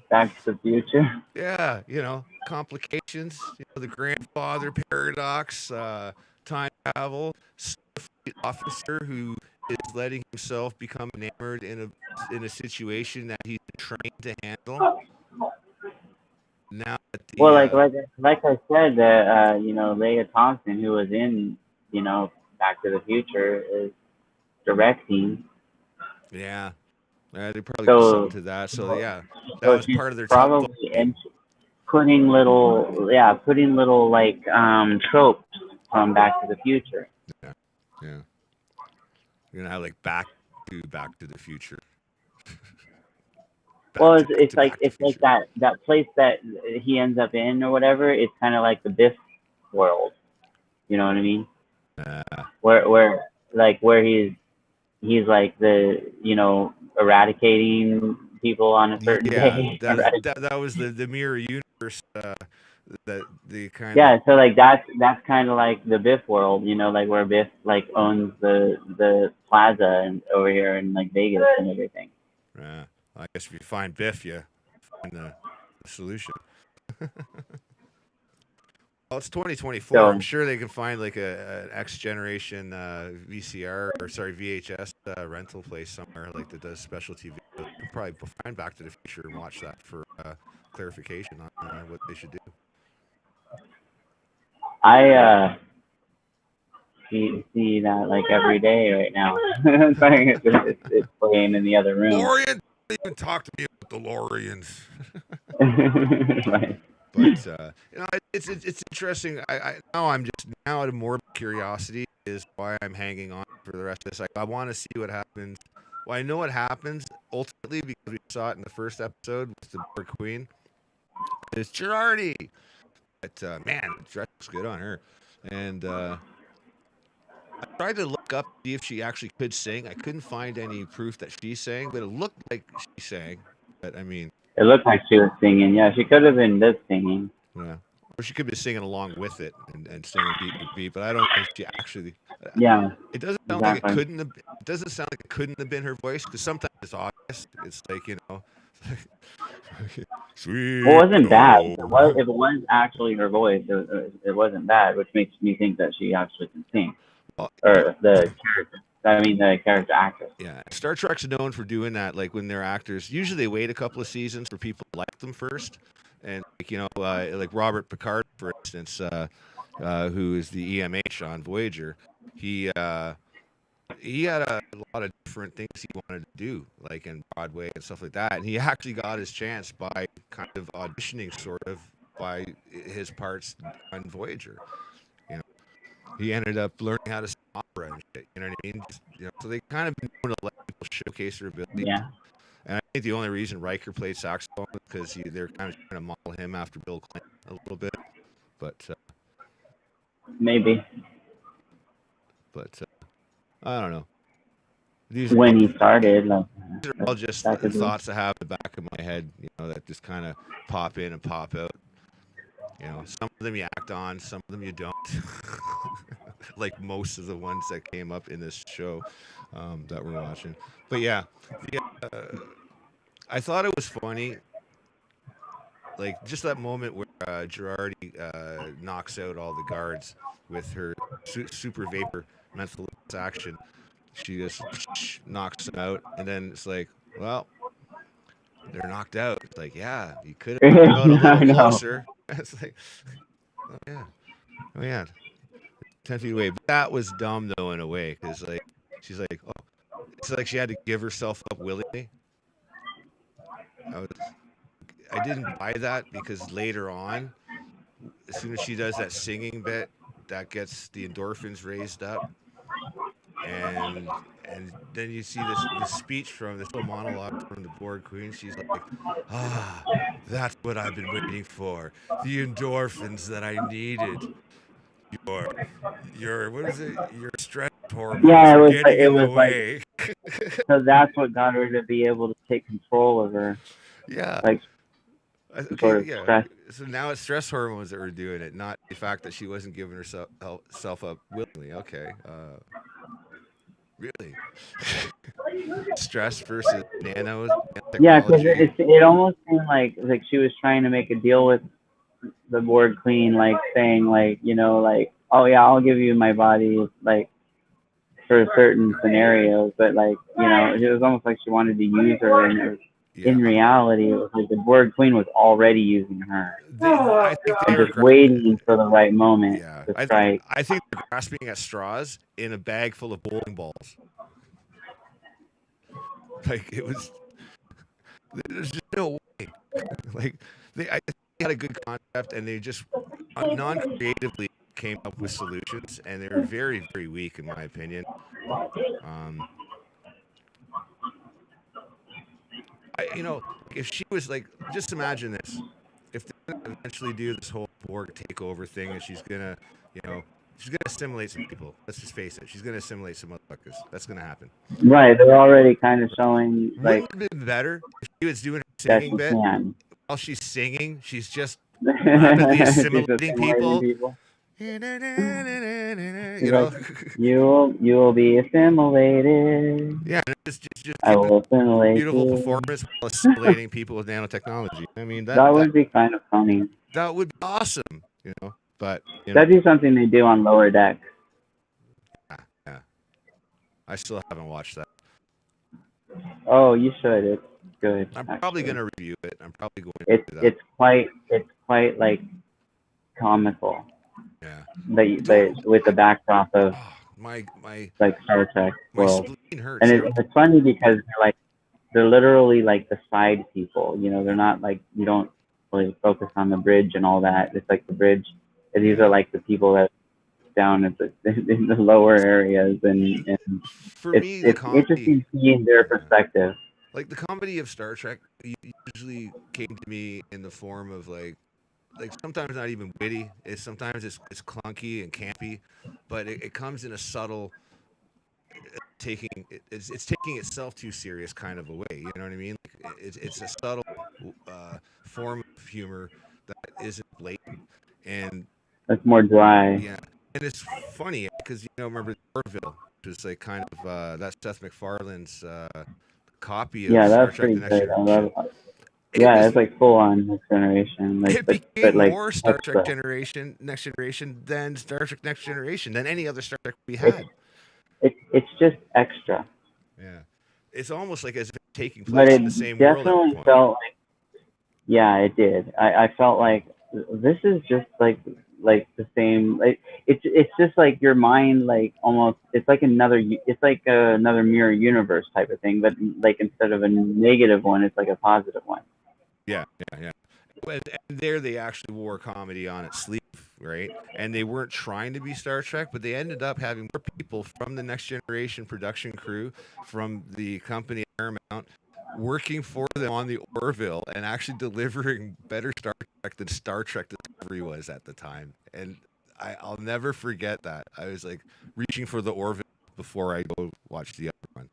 Back to the Future. Yeah, you know, complications, you know, the grandfather paradox, time travel, Starfleet officer who is letting himself become enamored in a situation that he's trained to handle. Now that the, Well, like I said, that you know, Leia Thompson, who was in, you know, Back to the Future, is directing. yeah, they probably got So something to that. So yeah, that so was she's part of their probably putting little like tropes from Back to the Future. Yeah, you're gonna have like Back to the Future. Well, it's like that place that he ends up in or whatever. It's kind of like the Biff world. You know what I mean? Where he's like the, you know, eradicating people on a certain day. That was the mirror universe. That the kind. Yeah, so like that's kind of like the Biff world, you know, like where Biff like owns the plaza and over here in like Vegas and everything. Yeah, I guess if you find Biff, you find the solution. Well, it's 2024. So, I'm sure they can find like an X generation VHS rental place somewhere like that does specialty videos. You can probably find Back to the Future and watch that for clarification on what they should do. I see that like every day right now. It's playing in the other room. DeLorean, don't even talk to me about DeLoreans. Right. But you know, it's interesting. I'm just now out of more curiosity is why I'm hanging on for the rest of this. I want to see what happens. Well, I know what happens ultimately because we saw it in the first episode with the Borg Queen. It's Girardi. But man, the dress looks good on her. And I tried to look up see if she actually could sing. I couldn't find any proof that she sang, but it looked like she sang. But I mean, it looked like she was singing. Yeah, she could have been lip singing. Yeah, or she could be singing along with it and singing beat to beat. But I don't think she actually. Yeah. It doesn't sound like it couldn't have. It doesn't sound like it couldn't have been her voice because sometimes it's obvious. It's like, you know. Sweet. It wasn't bad. If it was actually her voice, it wasn't bad, which makes me think that she actually can sing. Or the character actress. Yeah, Star Trek's known for doing that. Like when they're actors, usually they wait a couple of seasons for people to like them first. And like, you know, like Robert Picard, for instance, who is the EMH on Voyager, he had a lot of different things he wanted to do, like in Broadway and stuff like that. And he actually got his chance by kind of auditioning, sort of, by his parts on Voyager. You know, he ended up learning how to sing opera and shit. You know what I mean? Just, you know, so they kind of been known to let people showcase their ability. Yeah. And I think the only reason Riker played saxophone was because they're kind of trying to model him after Bill Clinton a little bit. But maybe. But I don't know. When he started, like, these are all just thoughts I have in the back of my head, you know, that just kind of pop in and pop out. You know, some of them you act on, some of them you don't. Like most of the ones that came up in this show that we're watching. But yeah, I thought it was funny. Like just that moment where Girardi knocks out all the guards with her super vapor mental action. She just knocks them out, and then it's like, well, they're knocked out. It's like, yeah, you could have knocked out a little No. closer. It's like, oh yeah, 10 feet away. But that was dumb though in a way, because like she's like, oh, it's like she had to give herself up willingly. I didn't buy that because later on, as soon as she does that singing bit, that gets the endorphins raised up, and then you see this speech from this little monologue from the Borg Queen. She's like, ah, that's what I've been waiting for, the endorphins that I needed. Your what is it? Your stress hormones Yeah, are getting it in the was like, way. so that's what got her to be able to take control of her, Yeah. like Okay, sort of yeah. stress. So now it's stress hormones that were doing it, not the fact that she wasn't giving herself self up willingly. Okay. Really? Stress versus Yeah, because nanotechnology. it almost seemed like she was trying to make a deal with the Borg Queen, like saying like, you know, like, oh yeah, I'll give you my body, like for certain scenarios, but like, you know, it was almost like she wanted to use her, and it was, Yeah. in reality, it was like the Borg Queen was already using her I think they and were just waiting for the right moment yeah. to strike. I think they're grasping at straws in a bag full of bowling balls. Like it was there's just no way. Like I think they had a good concept and they just non-creatively came up with solutions, and they were very, very weak in my opinion. Um, if she was like, just imagine this: if they're gonna eventually do this whole Borg takeover thing, and she's gonna, she's gonna assimilate some people. Let's just face it, she's gonna assimilate some motherfuckers. That's gonna happen. Right, they're already kind of showing like Wouldn't it have been better if she was doing her that singing she bit can. while she's singing? She's just rapidly She's assimilating assimilating people. people. You She's know, like, you will be assimilated. yeah, just I giving will assimilate beautiful you. performance while assimilating people with nanotechnology. I mean, That would be kind of funny. that would be awesome, But That'd be something they do on Lower Deck. yeah, I still haven't watched that. Oh, you should. It's good. I'm probably gonna review it. I'm probably going to do that. It's quite like comical. Yeah. But with the backdrop of my like Star Trek world, spleen hurts. and it's funny because they're literally like the side people. You know, they're not like, you don't really focus on the bridge and all that. It's like the bridge. And these are like the people that down at in the lower areas, and for me, the it's comedy, interesting seeing their perspective. Like the comedy of Star Trek usually came to me in the form of like sometimes not even witty. Sometimes it's clunky and campy, but it comes in a subtle it's taking itself too serious kind of a way. You know what I mean? Like it's a subtle form of humor that isn't blatant, and It's more dry. yeah, and it's funny because remember Orville, which is like kind of that's Seth MacFarlane's copy of Star Trek: The Next Generation. It's like full on Next Generation. Like, it became like more Star Trek Generation, Next Generation than Star Trek Next Generation than any other Star Trek we had. It's just extra. Yeah, it's almost like as if it's taking place in the same world. But it definitely felt like, yeah, it did. I felt like this is just like the same. Like it's just like your mind, like almost. It's like another mirror universe type of thing, but like instead of a negative one, it's like a positive one. Yeah. And there they actually wore comedy on its sleeve, right? And they weren't trying to be Star Trek, but they ended up having more people from the Next Generation production crew, from the company Paramount, working for them on the Orville and actually delivering better Star Trek than Star Trek Discovery was at the time. And I'll never forget that. I was like reaching for the Orville before I go watch the other one.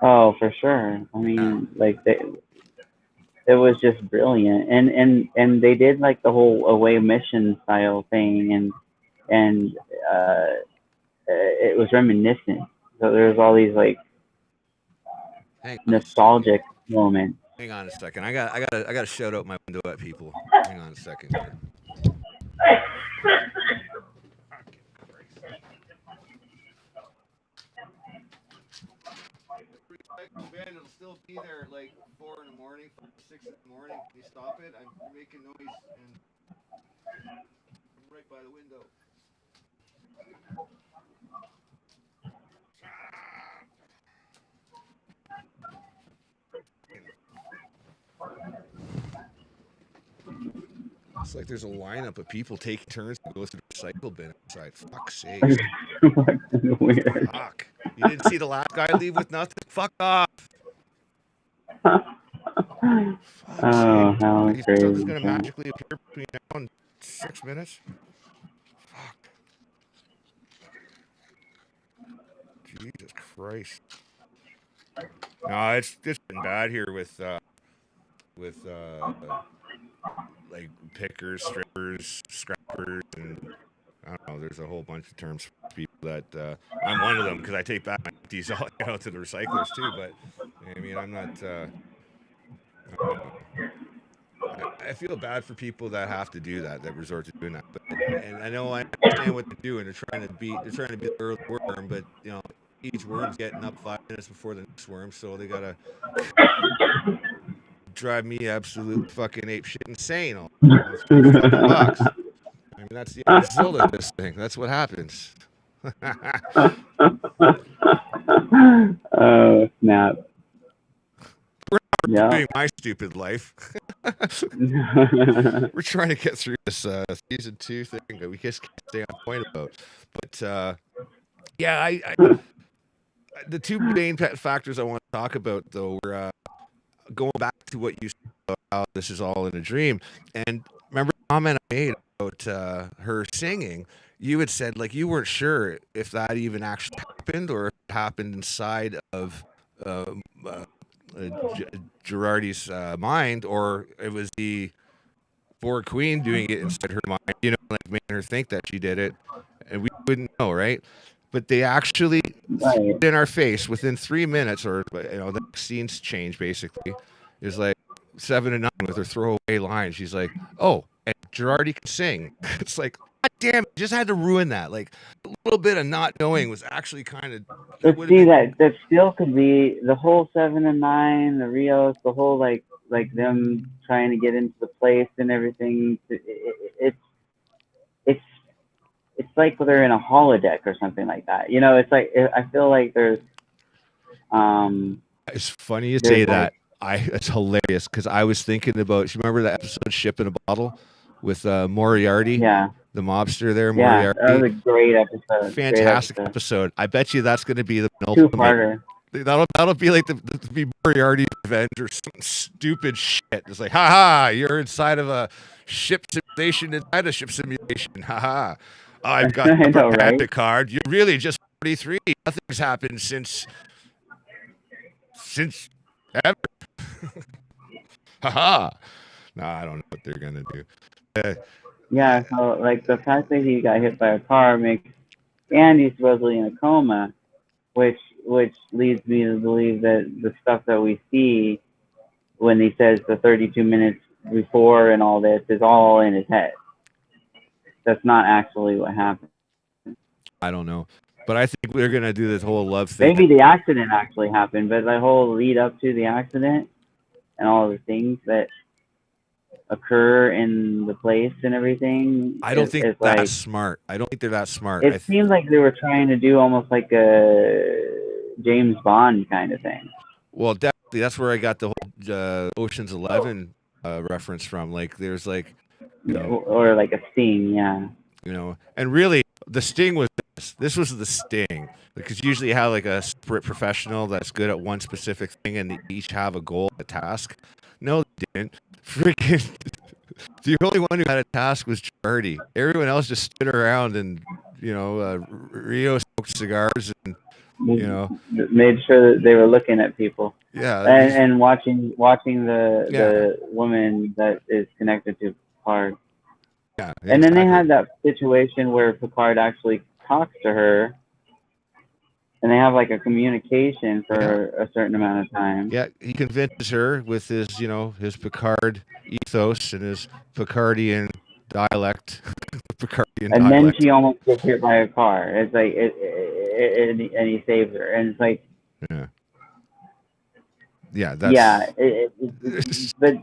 Oh, for sure. I mean, it was just brilliant, and they did like the whole away mission style thing, and it was reminiscent. So there was all these like nostalgic moments. Hang on a second. I got to shout out my window at people. Hang on a second here. Vandalism. it'll still be there at like 4 in the morning, 6 in the morning. Can you stop it? I'm making noise and I'm right by the window. It's like there's a lineup of people taking turns to go through the recycle bin outside. Fuck's sake. Weird. Fuck. You didn't see the last guy leave with nothing? Fuck off. Oh, how He's crazy. going to magically appear between now and 6 minutes? Fuck. Jesus Christ. No, it's been bad here with like pickers, strippers, scrappers, and I don't know. There's a whole bunch of terms for people that I'm one of them because I take back my empties all to the recyclers too. But I mean, I'm not. I feel bad for people that have to do that, that resort to doing that. But, and I know I understand what they're doing. They're trying to beat the early worm, but you know, each worm's getting up 5 minutes before the next worm, so they gotta drive me absolute fucking ape shit insane. All $3 I mean, that's the result of this thing. That's what happens. Oh, snap. We're not doing my stupid life. We're trying to get through this season 2 thing that we just can't stay on point about. But yeah, I the two main factors I want to talk about though were going back to what you said about how this is all in a dream. And remember the comment I made about her singing? You had said like you weren't sure if that even actually happened or if it happened inside of Girardi's mind, or it was the Borg Queen doing it inside her mind, you know, like making her think that she did it, and we wouldn't know, right? But they actually threw it in our face within 3 minutes, or you know, the scenes change basically. Is like 7 to 9 with her throwaway line. She's like, "Oh, and Girardi can sing." It's like, God damn it, just had to ruin that. Like a little bit of not knowing was actually kind of. But see, that still could be the whole 7 and 9, the Rios, the whole like them trying to get into the place and everything. It's like they're in a holodeck or something like that. You know, it's like I feel like there's. It's funny you say that. It's hilarious because I was thinking about. You remember that episode "Ship in a Bottle" with Moriarty? Yeah. The mobster there, Yeah, Moriarty. that was a great episode. Fantastic episode. I bet you that's going to be the two-parter. That'll be like the Moriarty's revenge or some stupid shit. It's like, ha, you're inside of a ship simulation inside a ship simulation. Ha. I've got the Picard. You're really just 43. Nothing's happened since ever. Ha. No, I don't know what they're gonna do. Yeah, so like the fact that he got hit by a car makes Andy supposedly in a coma, which leads me to believe that the stuff that we see when he says the 32 minutes before and all this is all in his head. That's not actually what happened. I don't know. But I think we're going to do this whole love thing. Maybe the accident actually happened, but the whole lead up to the accident and all the things that occur in the place and everything. I don't think that's smart. I don't think they're that smart. It seems like they were trying to do almost like a James Bond kind of thing. Well, definitely. That's where I got the whole Ocean's 11 reference from. Like, there's like, you know, or like a Sting, yeah. You know, and really, the Sting was this. This was the Sting, because usually you have like a separate professional that's good at one specific thing, and they each have a goal, a task. No, they didn't. Freaking, the only one who had a task was Girardi. Everyone else just stood around and, you know, Rio smoked cigars and, you know, made sure that they were looking at people. Yeah, and watching the woman that is connected to Picard. Yeah, and then they had that situation where Picard actually talks to her, and they have like a communication for a certain amount of time. Yeah, he convinces her with his, you know, his Picard ethos and his Picardian dialect. And then she almost gets hit by a car. It's like, and he saves her, and it's like, yeah. Yeah, that's Yeah, but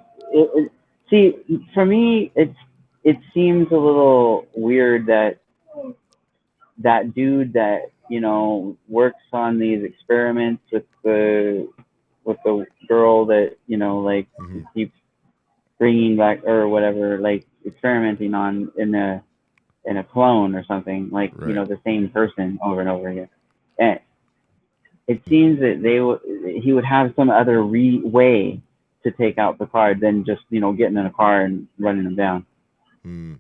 see, for me, it seems a little weird that that dude that works on these experiments with the girl that like Mhm. keeps bringing back or whatever, like experimenting on in a clone or something, like Right. the same person over and over again. And it seems that he would have some other way to take out Picard than just getting in a car and running him down. Mm.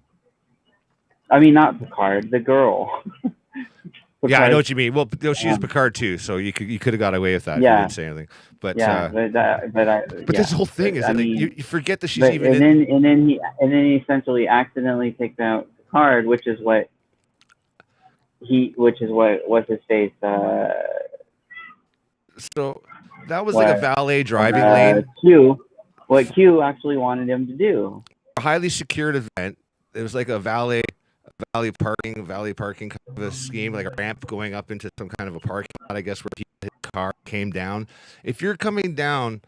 I mean, not Picard, the girl. Yeah, I know Because what you mean. Well, she's Picard too, so you could have got away with that if you yeah, didn't say anything. But yeah, but this whole thing but is I that like, mean, you forget that she's but even in. and then he essentially accidentally takes out Picard, which is what's his face, So that was like a what valet driving lane, Q, what Q actually wanted him to do. a highly secured event. It was like a valet parking kind of a scheme, like a ramp going up into some kind of a parking lot, I guess, where his car came down. If you're coming down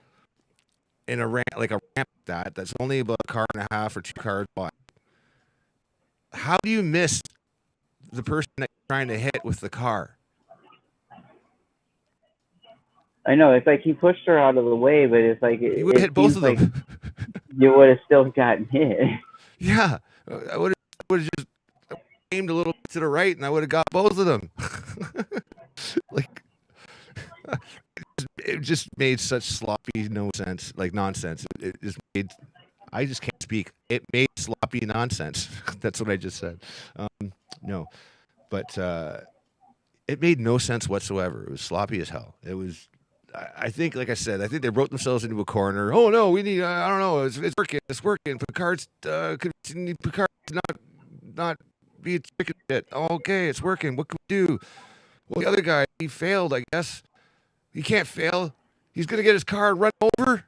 in a ramp like that's only about a car and a half or 2 cars wide, how do you miss the person that you're trying to hit with the car? I know it's like he pushed her out of the way, but it's like You would have it hit both seems of like them. you would have still gotten hit. Yeah, I would have just aimed a little bit to the right, and I would have got both of them. Like, it just made such sloppy nonsense. It just made. I just can't speak. It made sloppy nonsense. That's what I just said. No, but it made no sense whatsoever. It was sloppy as hell. It was. I think, like I said, I think they wrote themselves into a corner. Oh no, we need. I don't know. It's working. It's working. Picard's not be a chicken shit. Okay, it's working. What can we do? Well, the other guy, he failed. I guess he can't fail. He's gonna get his car run over.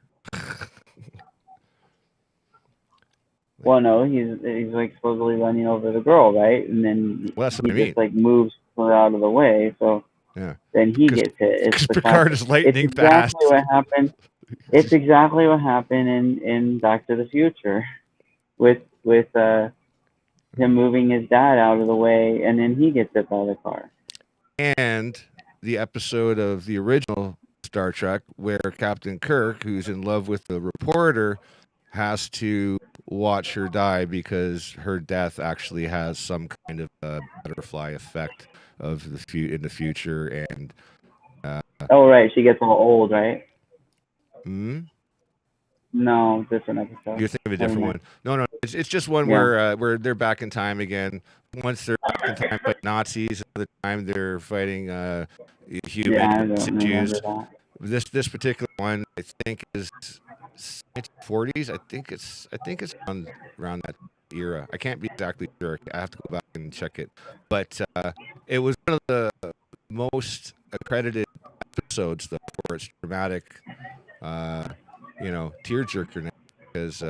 Well, no, he's like supposedly running over the girl, right? And then Well, that's what he I mean. just like moves her out of the way, so Yeah, then he gets hit. It's because the Picard classic. is It's lightning fast. exactly what happened. It's exactly what happened in Back to the Future, with him moving his dad out of the way, and then he gets hit by the car. And the episode of the original Star Trek where Captain Kirk, who's in love with the reporter, has to watch her die because her death actually has some kind of butterfly effect of in the future. And Oh, right, she gets all old, right? hmm? No, different episode. You're thinking of a different one. No, it's just one Yeah. where they're back in time again. Once they're back in time fighting Nazis, another time they're fighting human Yeah, I don't issues. remember that. This particular one, I think, is 1940s. I think it's around that era. I can't be exactly sure. I have to go back and check it. But it was one of the most accredited episodes, though, for its dramatic, tearjerker, because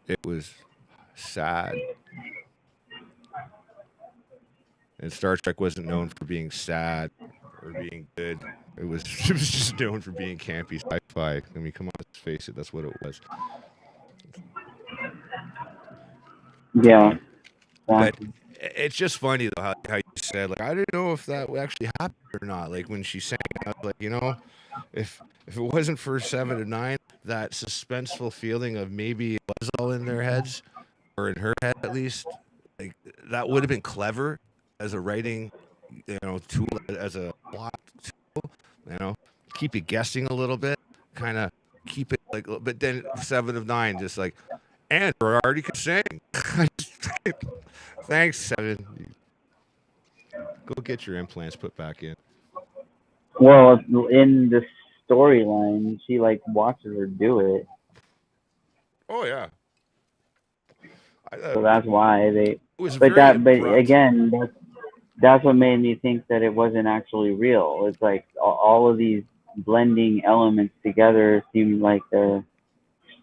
it was sad. And Star Trek wasn't known for being sad or being good. It was just known for being campy sci-fi. I mean, come on, let's face it, that's what it was. Yeah. But it's just funny though how you said, like, I didn't know if that actually happened or not. Like when she sang, I was like, if it wasn't for 7 to 9, that suspenseful feeling of maybe it was all in their heads or in her head at least, like that would have been clever as a writing, tool, as a plot tool, keep you guessing a little bit, kind of keep it like, but then 7 of 9, just like, and already could sing. Thanks, 7. Go get your implants put back in. Well, in the storyline, she like watches her do it. Oh yeah. So that's why they. It was But very but abrupt. again, that's what made me think that it wasn't actually real. It's like all of these blending elements together seem like they're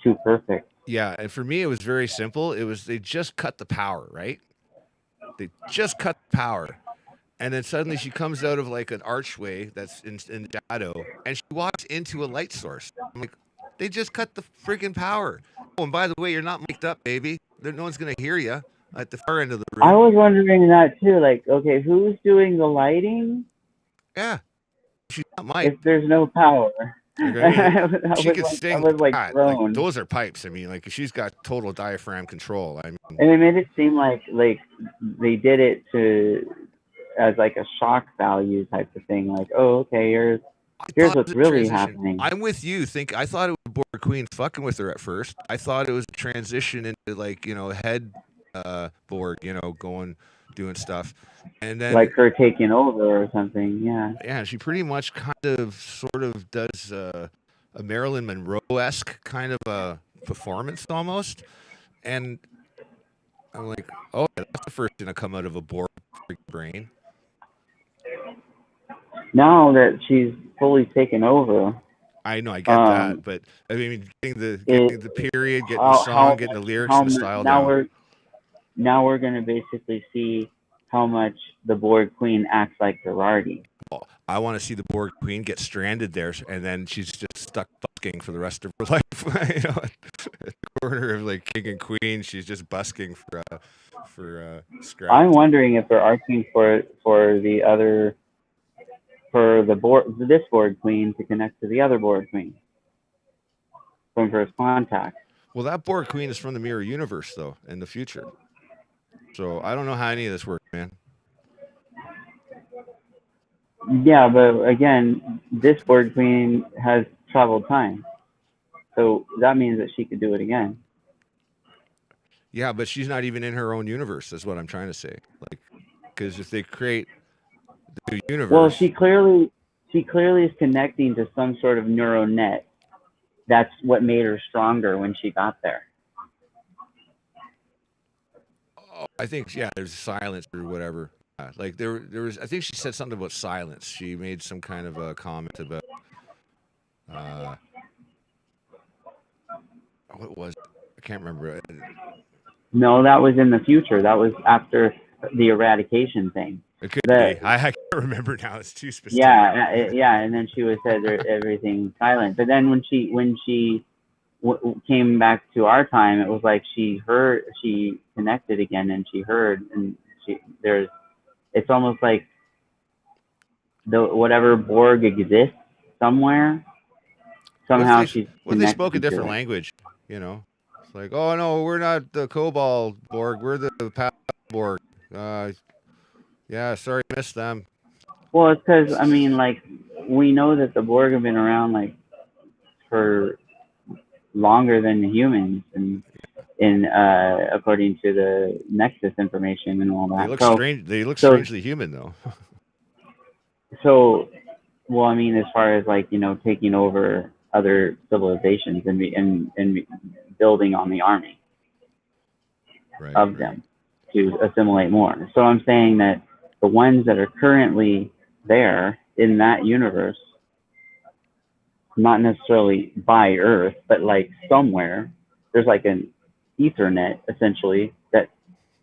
too perfect. Yeah, and for me, it was very simple. It was they just cut the power, right? They just cut the power, And then suddenly she comes out of like an archway that's in shadow, and she walks into a light source. I'm like, they just cut the freaking power. Oh, and by the way, you're not mic'd up, baby. No one's gonna hear you at the far end of the I room. was wondering that too. Like, okay, who's doing the lighting Yeah, she's not if mic'd. there's no power? She could I sing was like that. Like thrown. those are pipes. I mean, like she's got total diaphragm control. I mean, And it made it seem like they did it as like a shock value type of thing. Like, oh, okay, here's what's really happening. I'm with you. I thought it was Borg Queen fucking with her at first. I thought it was a transition into like, you know, head Borg, you know, doing stuff. And then like her taking over or something. Yeah. Yeah, she pretty much sort of does a Marilyn Monroe-esque kind of a performance almost. And I'm like, oh, that's the first thing to come out of a Borg brain. Now that she's fully taken over. I know, I get that, but I mean, getting the period, getting the song, getting the lyrics and the style down. Now we're going to basically see how much the Borg Queen acts like Gerardi. I want to see the Borg Queen get stranded there, and then she's just stuck busking for the rest of her life. You know, at the corner of like King and Queen, she's just busking for scrap. I'm wondering if they're asking for this Borg Queen to connect to the other Borg Queen from First Contact. Well, that Borg Queen is from the Mirror Universe, though, in the future. So I don't know how any of this works, man. Yeah, but again, this Borg Queen has traveled time. So that means that she could do it again. Yeah, but she's not even in her own universe, is what I'm trying to say. Like, because if they create the new universe... Well, she clearly is connecting to some sort of neural net. That's what made her stronger when she got there. Oh, I think, yeah, there's silence or whatever. Like there was, I think she said something about silence. She made some kind of a comment about, what was it? I can't remember. No, that was in the future. That was after the eradication thing. It could be. I can't remember now. It's too specific. Yeah, and then she said everything silent. But then when she came back to our time, it was like she connected again, and she heard, and it's almost like whatever Borg exists somewhere. Somehow she's connected. Well, they spoke a different language, you know. It's like, oh no, we're not the Cobalt Borg, we're the Pal Borg. Yeah, sorry, missed them. Well, it's because I mean, like, we know that the Borg have been around like for longer than the humans, and according to the Nexus information and all that. They look strangely human, though. So, well, I mean, as far as like, you know, taking over other civilizations and building on the army of them to assimilate more. So I'm saying that the ones that are currently there in that universe, not necessarily by Earth, but like somewhere, there's like an Ethernet essentially that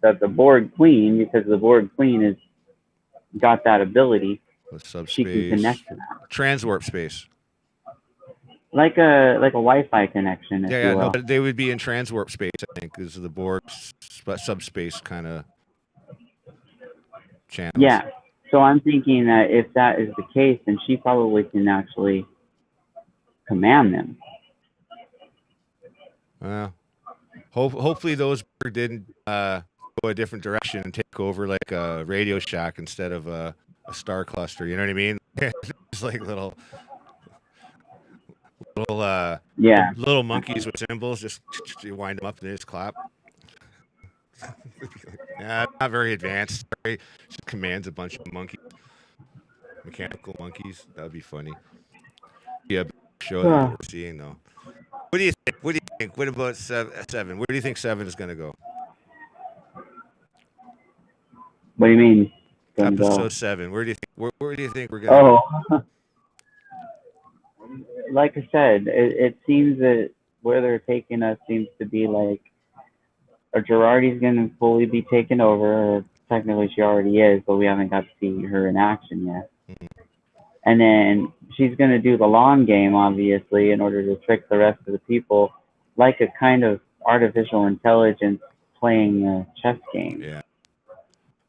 the Borg Queen, because the Borg Queen has got that ability, she can connect to that. Transwarp space. Like a Wi-Fi connection. No, but they would be in transwarp space, I think, because of the Borg subspace kind of channels. Yeah. So I'm thinking that if that is the case, then she probably can actually command them. Well, hopefully those Borg didn't go a different direction and take over like a Radio Shack instead of a star cluster. You know what I mean? It's like little monkeys with symbols. Just you wind them up and they just clap. Yeah, not very advanced. Just commands a bunch of monkeys, mechanical monkeys. That would be funny. Yeah, show that we're seeing though. What do you think? What about 7? Where do you think 7 is going to go? What do you mean? Episode 7. Where do you think we're going to go? Like I said, it seems that where they're taking us seems to be like, or Gerardi's going to fully be taken over, technically she already is, but we haven't got to see her in action yet. Mhm. And then she's going to do the long game, obviously, in order to trick the rest of the people, like a kind of artificial intelligence playing a chess game, Yeah.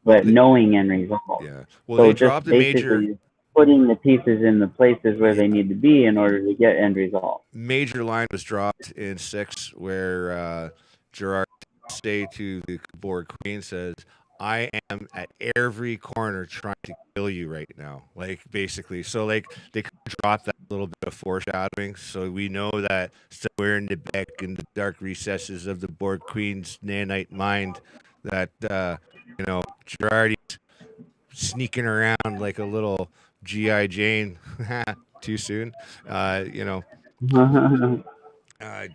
Well, but knowing end result. yeah. Well, So they just dropped a major basically putting the pieces in the places where they need to be in order to get end result. line was dropped in 6 where Gerard say to the Borg Queen says, "I am at every corner trying to kill you right now." Like basically, so like they could drop that little bit of foreshadowing, so we know that somewhere in the back, in the dark recesses of the Borg Queen's nanite mind, that Gerard sneaking around like a little GI Jane. Too soon, you know.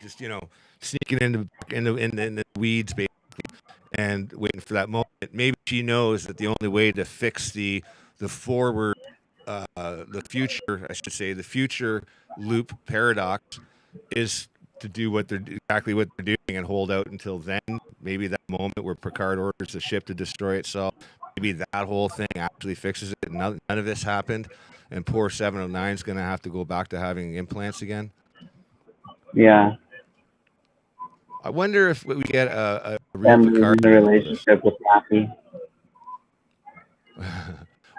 Just sneaking in the weeds, basically, and waiting for that moment. Maybe she knows that the only way to fix the forward, the future, I should say, the future loop paradox, is to do exactly what they're doing and hold out until then. Maybe that moment where Picard orders the ship to destroy itself, maybe that whole thing actually fixes it. None of this happened, and poor 709 is going to have to go back to having implants again. Yeah. I wonder if we get a real And Picard the relationship with Rafi.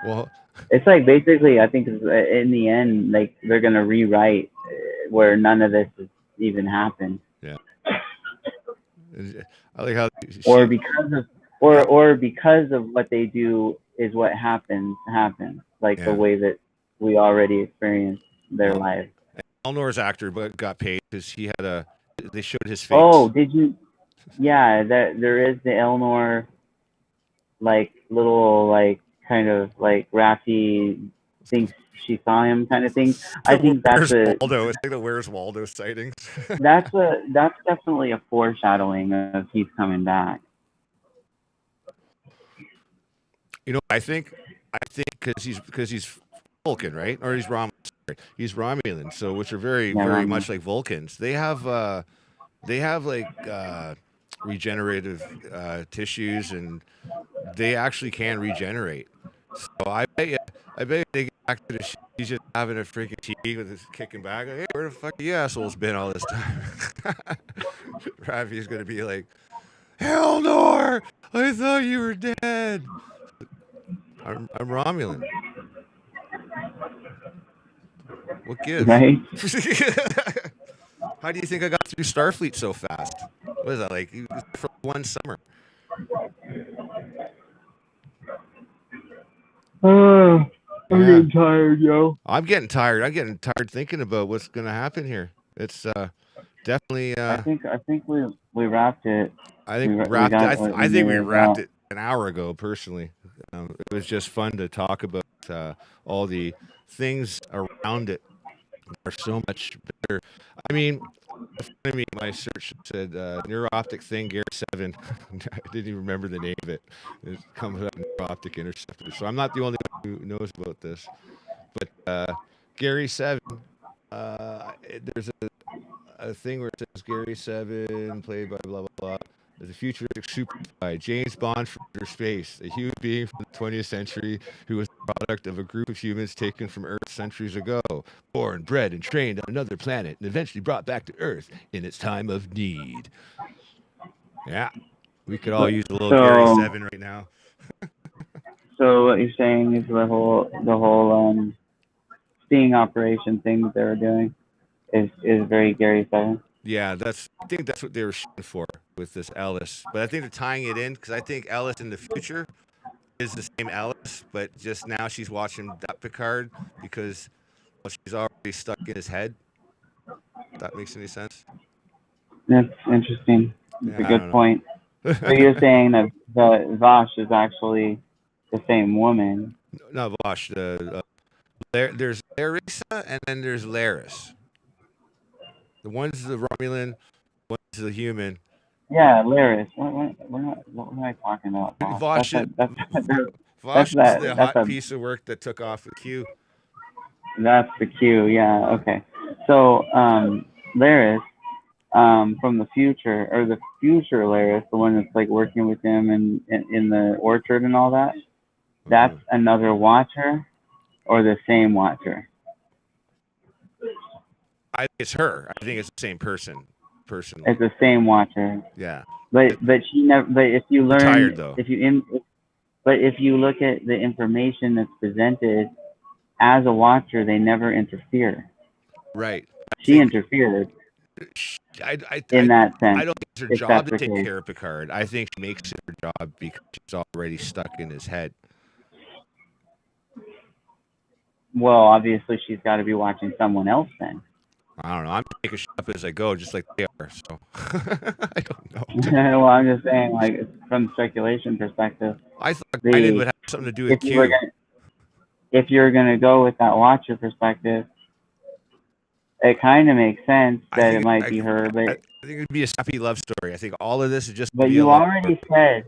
Well, it's like basically, I think in the end, like they're gonna rewrite where none of this has even happened. Yeah. I like how or because of what they do is what happens, like the way that we already experienced their lives. Elnor's actor got paid because they showed his face. Oh, did you? Yeah, there is the Elnor, like little like kind of like Rafi thinks she saw him kind of thing. I think that's Waldo. It's like the Where's Waldo sightings. that's definitely a foreshadowing of he's coming back. I think because he's Vulcan, right? Or he's Romulan. Sorry. He's Romulan, so which are very much like Vulcans. They have like regenerative tissues, and they actually can regenerate. So I bet they get back to the shit. He's just having a freaking tea with his kicking back. Like, hey, where the fuck you assholes been all this time? Rafi's gonna be like, hell no! I thought you were dead. I'm Romulan. What gives? Right? How do you think I got through Starfleet so fast? What is that, like for one summer? I'm getting tired, yo. I'm getting tired. I'm getting tired thinking about what's going to happen here. It's definitely. I think we wrapped it. I think we wrapped it. I think we wrapped it an hour ago. Personally, it was just fun to talk about all the things around it. Are so much better. I mean, my search said neuroptic thing, Gary 7. I didn't even remember the name of it. It comes up neuroptic interceptor. So I'm not the only one who knows about this. But Gary 7, there's a thing where it says Gary 7, played by blah, blah, blah. The futuristic superfly, James Bond from outer space, a human being from the 20th century who was the product of a group of humans taken from Earth centuries ago, born, bred, and trained on another planet, and eventually brought back to Earth in its time of need. Yeah, we could all use a little Gary 7 right now. So what you're saying is the whole sting operation thing that they were doing is very Gary 7. Yeah, I think that's what they were shooting for with this Ellis. But I think they're tying it in because I think Ellis in the future is the same Ellis, but just now she's watching that Picard because she's already stuck in his head. If that makes any sense? That's interesting. It's a good point. So you're saying that Vash is actually the same woman? No, Vash. There's Larissa and then there's Laris. The one's the Romulan, one's the human. Yeah, Laris. What am I talking about? Vosh is the hot piece of work that took off the Q. That's the Q, yeah, okay. So, Laris, from the future, or the future Laris, the one that's like working with him and in the orchard and all that. That's another Watcher, or the same Watcher. I think it's her. I think it's the same person. Personally, It's the same Watcher. yeah. But she never. But if you learn, Retired, though. but if you look at the information that's presented as a Watcher, they never interfere. Right. She interfered in that sense. I don't think it's her if job that's to the take case. care of Picard. I think she makes it her job because she's already stuck in his head. Well, obviously she's got to be watching someone else then. I don't know. I'm making shit up as I go, just like they are. So I don't know. Well, I'm just saying, like, from speculation perspective. I thought Guinan would have something to do with Q. If you're gonna go with that Watcher perspective, it kind of makes sense that it might be her, but I think it'd be a sappy love story. I think all of this is just. But you already said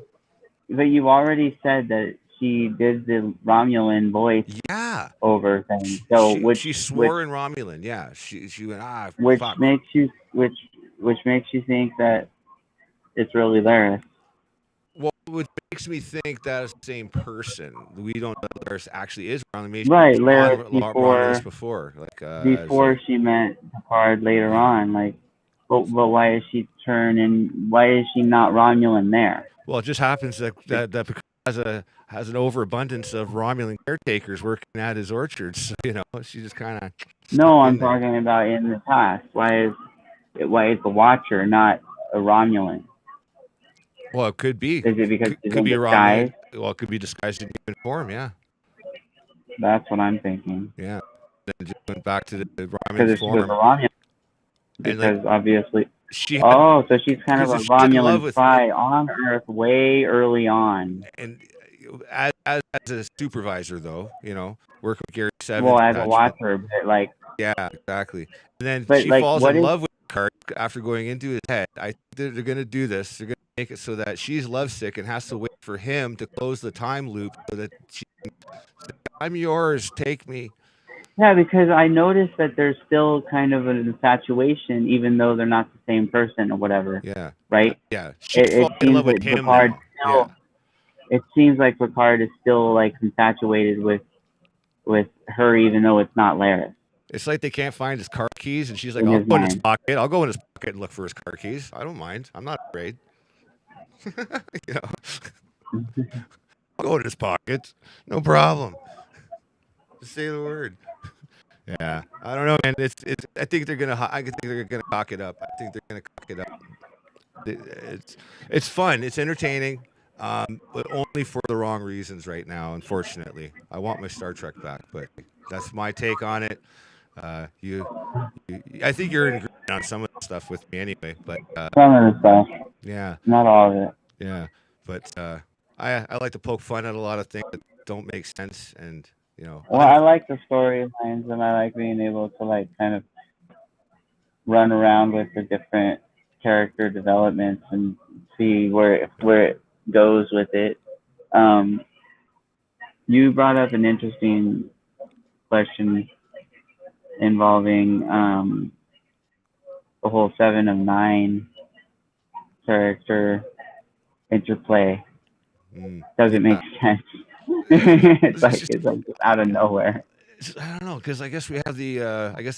that she did the Romulan voice. Yeah. Over thing. So she swore in Romulan. Yeah. She went which fuck. makes you think that it's really Laris. Well, which makes me think that it's the same person. We don't know that Laris actually is Romulan. Right, Laris before. Before she met Picard later on, like, but why is she why is she not Romulan there? Well, it just happens that Picard has an overabundance of Romulan caretakers working at his orchards. So, she just kind of. No, I'm talking about in the past. Why is the Watcher not a Romulan? Well, it could be. Is it because it could be Romulan? Well, it could be disguised in human form. Yeah. That's what I'm thinking. Yeah. Then just went back to the Romulan form. Because Romulan. Because obviously. So she's kind of a Romulan spy on Earth way early on. And as a supervisor, though, working with Gary Seven. Well, as a Watcher, but like. Yeah, exactly. And then she falls in love with Picard after going into his head. I think they're going to do this. They're going to make it so that she's lovesick and has to wait for him to close the time loop so that she can say, I'm yours, take me. Yeah, because I noticed that there's still kind of an infatuation, even though they're not the same person or whatever. Yeah. Right? Yeah. It seems like Picard still. It seems like Picard is still like infatuated with her, even though it's not Laris. It's like they can't find his car keys, and she's like, I'll go in his pocket. I'll go in his pocket and look for his car keys. I don't mind. I'm not afraid. I'll go in his pocket. No problem. Just say the word. Yeah, I don't know, man. I think they're gonna cock it up. I think they're gonna cock it up. It's fun. It's entertaining, but only for the wrong reasons right now. Unfortunately, I want my Star Trek back, but that's my take on it. I think you're in agreement on some of the stuff with me anyway, but some of the stuff. Yeah. Not all of it. Yeah, but I like to poke fun at a lot of things that don't make sense, and Well, I like the storylines, and I like being able to like kind of run around with the different character developments and see where it goes with it. You brought up an interesting question involving the whole 7 of 9 character interplay. Doesn't make sense. it's like out of nowhere. I don't know, because I guess we have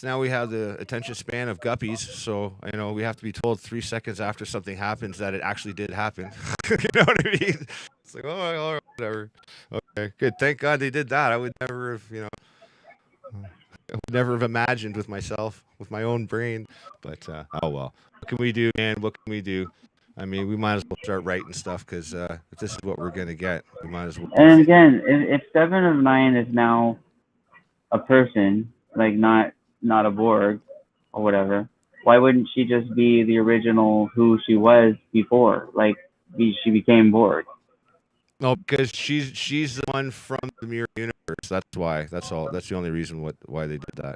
now we have the attention span of guppies, so we have to be told 3 seconds after something happens that it actually did happen. You know what I mean? It's like, oh, whatever. Okay, good. Thank God they did that. I would never have, imagined with myself, with my own brain. But oh well. What can we do, man? What can we do? I mean, we might as well start writing stuff, because if this is what we're gonna get, we might as well. And again, if 7 of 9 is now a person, like not a Borg or whatever, why wouldn't she just be the original who she was before? Like she became Borg. No, because she's the one from the mirror universe. That's why. That's all. That's the only reason why they did that.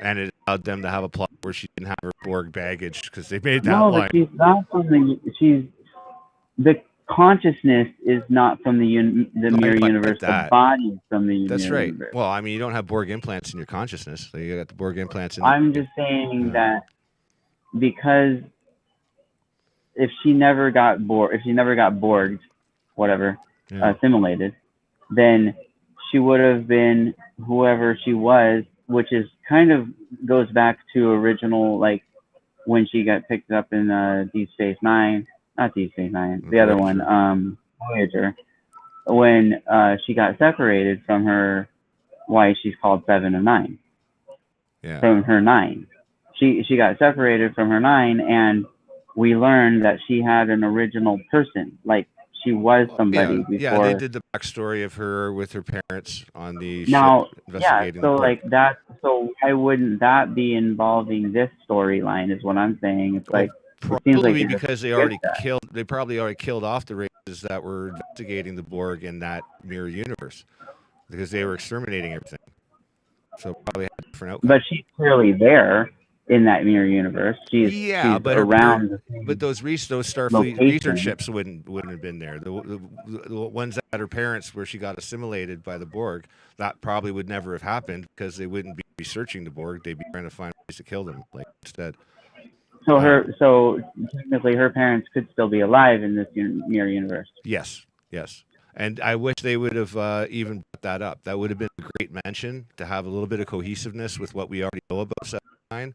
And it allowed them to have a plot where she didn't have her Borg baggage, because they made that line. No, but she's not from the consciousness is not from the mirror universe. The body is from the mirror universe. That's right. Well, I mean, you don't have Borg implants in your consciousness. So you got the Borg implants in. I'm just saying that because if she never got Borged, whatever, assimilated, then she would have been whoever she was, which is kind of goes back to original, like when she got picked up in Deep Space Nine, not Deep Space Nine, the other one, Voyager, when she got separated from her, why she's called 7 of 9, from her 9. She got separated from her 9, and we learned that she had an original person, like she was somebody before. Yeah, they did the backstory of her with her parents on the now, ship investigating. So like that. So why wouldn't that be involving this storyline? Is what I'm saying. It's like probably because they probably already killed off the races that were investigating the Borg in that mirror universe, because they were exterminating everything. So probably had a different outcome. But she's clearly there in that mirror universe. She's but around. But those Starfleet research ships wouldn't have been there. The ones that had her parents, where she got assimilated by the Borg, that probably would never have happened, because they wouldn't be researching the Borg. They'd be trying to find ways to kill them, like, instead. So technically, her parents could still be alive in this mirror universe. Yes. And I wish they would have even brought that up. That would have been a great mention, to have a little bit of cohesiveness with what we already know about 7/9.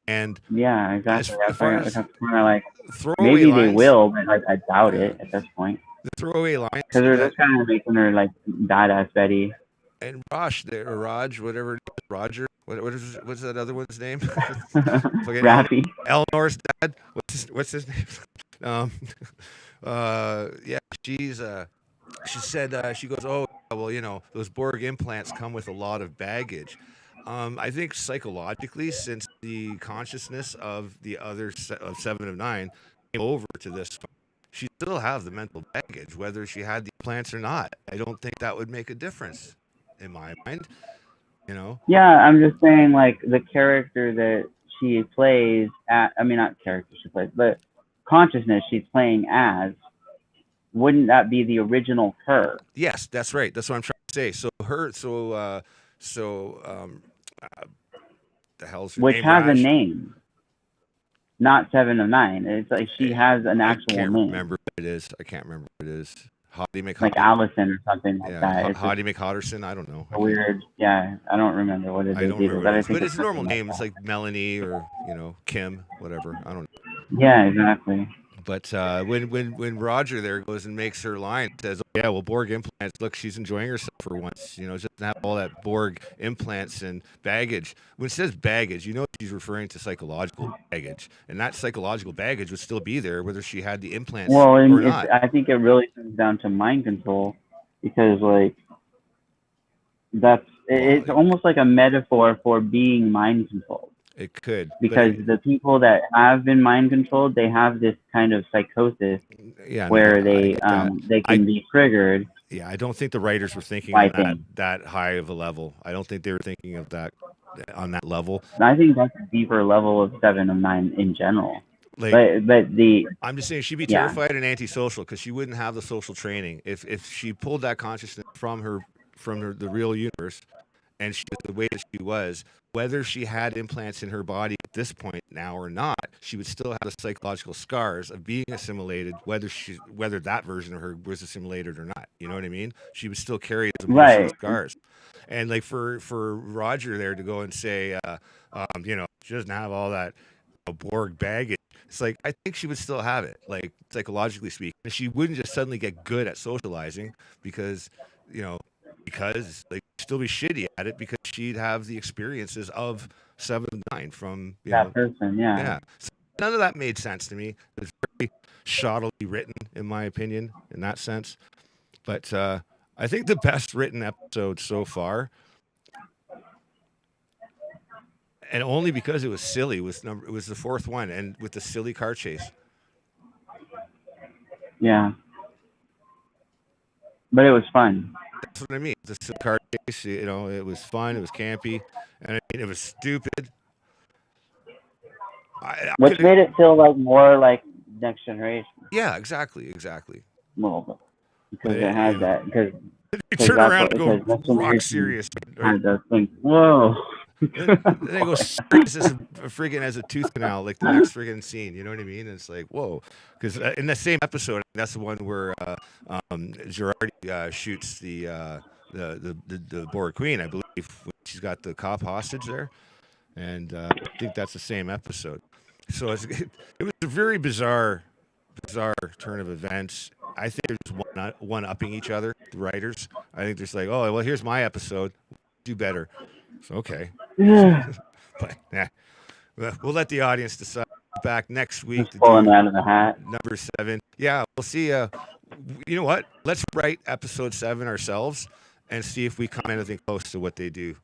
And yeah, exactly. That's kind of like throwaway maybe lines, they will, but like, I doubt it at this point. The throwaway lines, because they're just kind of making her like badass Betty. And Raj, whatever it is, Roger. What's that other one's name? Rafi. Eleanor's dad. What's his name? She said, she goes, oh, well, those Borg implants come with a lot of baggage. I think psychologically, since the consciousness of the other of 7 of 9 came over to this, she still have the mental baggage, whether she had the implants or not. I don't think that would make a difference in my mind. Yeah, I'm just saying, like, the character that she plays not character she plays, but consciousness she's playing as, wouldn't that be the original her? Yes, that's right. That's what I'm trying to say. So the hell's her name? Which has a name, not 7 of 9. It's like she has an actual name. I can't remember what it is. Like Allison or something like that. Hottie McHotterson. I don't know. Weird. Yeah, I don't remember what it is. I don't remember. But it's a normal name. It's like Melanie or Kim, whatever. I don't know. Yeah, exactly. But when Roger there goes and makes her line, says, oh, yeah, well, Borg implants, look, she's enjoying herself for once. She doesn't have all that Borg implants and baggage. When it says baggage, she's referring to psychological baggage. And that psychological baggage would still be there, whether she had the implants or not. I think it really comes down to mind control, because, like, it's almost like a metaphor for being mind controlled. It could. Because the people that have been mind controlled, they have this kind of psychosis where they can be triggered. Yeah, I don't think the writers were thinking on that high of a level. I don't think they were thinking of that on that level. I think that's a deeper level of 7 of 9 in general. I'm just saying she'd be terrified and antisocial, because she wouldn't have the social training if she pulled that consciousness from the real universe, and she was the way that she was. Whether she had implants in her body at this point now or not, she would still have the psychological scars of being assimilated, whether that version of her was assimilated or not. You know what I mean? She would still carry those emotional scars. And like for Roger there to go and say, she doesn't have all that Borg baggage. It's like, I think she would still have it, like, psychologically speaking. And she wouldn't just suddenly get good at socializing because like, still be shitty at it, because she'd have the experiences of 7 of 9 from that person. Yeah. So none of that made sense to me. It was very shoddily written, in my opinion, in that sense. But I think the best written episode so far, and only because it was silly, it was the 4th one, and with the silly car chase. Yeah. But it was fun. That's what I mean. The car chase, it was fun. It was campy, and it was stupid. Which made it feel like more like Next Generation. Yeah, exactly. Well, because it has that. Because you turn around and go rock serious. Had those things. Whoa. Then they go friggin' as a tooth canal, like the next friggin' scene. You know what I mean? And it's like, whoa, because in the same episode, that's the one where Girardi shoots the Borg Queen, I believe, when she's got the cop hostage there, and I think that's the same episode. So it was a very bizarre turn of events. I think there's one upping each other, the writers. I think there's like, oh well, here's my episode, do better. So okay, but yeah, we'll let the audience decide. Back next week Just to pulling do out of the hat. number 7. Yeah, we'll see. You know what? Let's write episode 7 ourselves and see if we come anything close to what they do.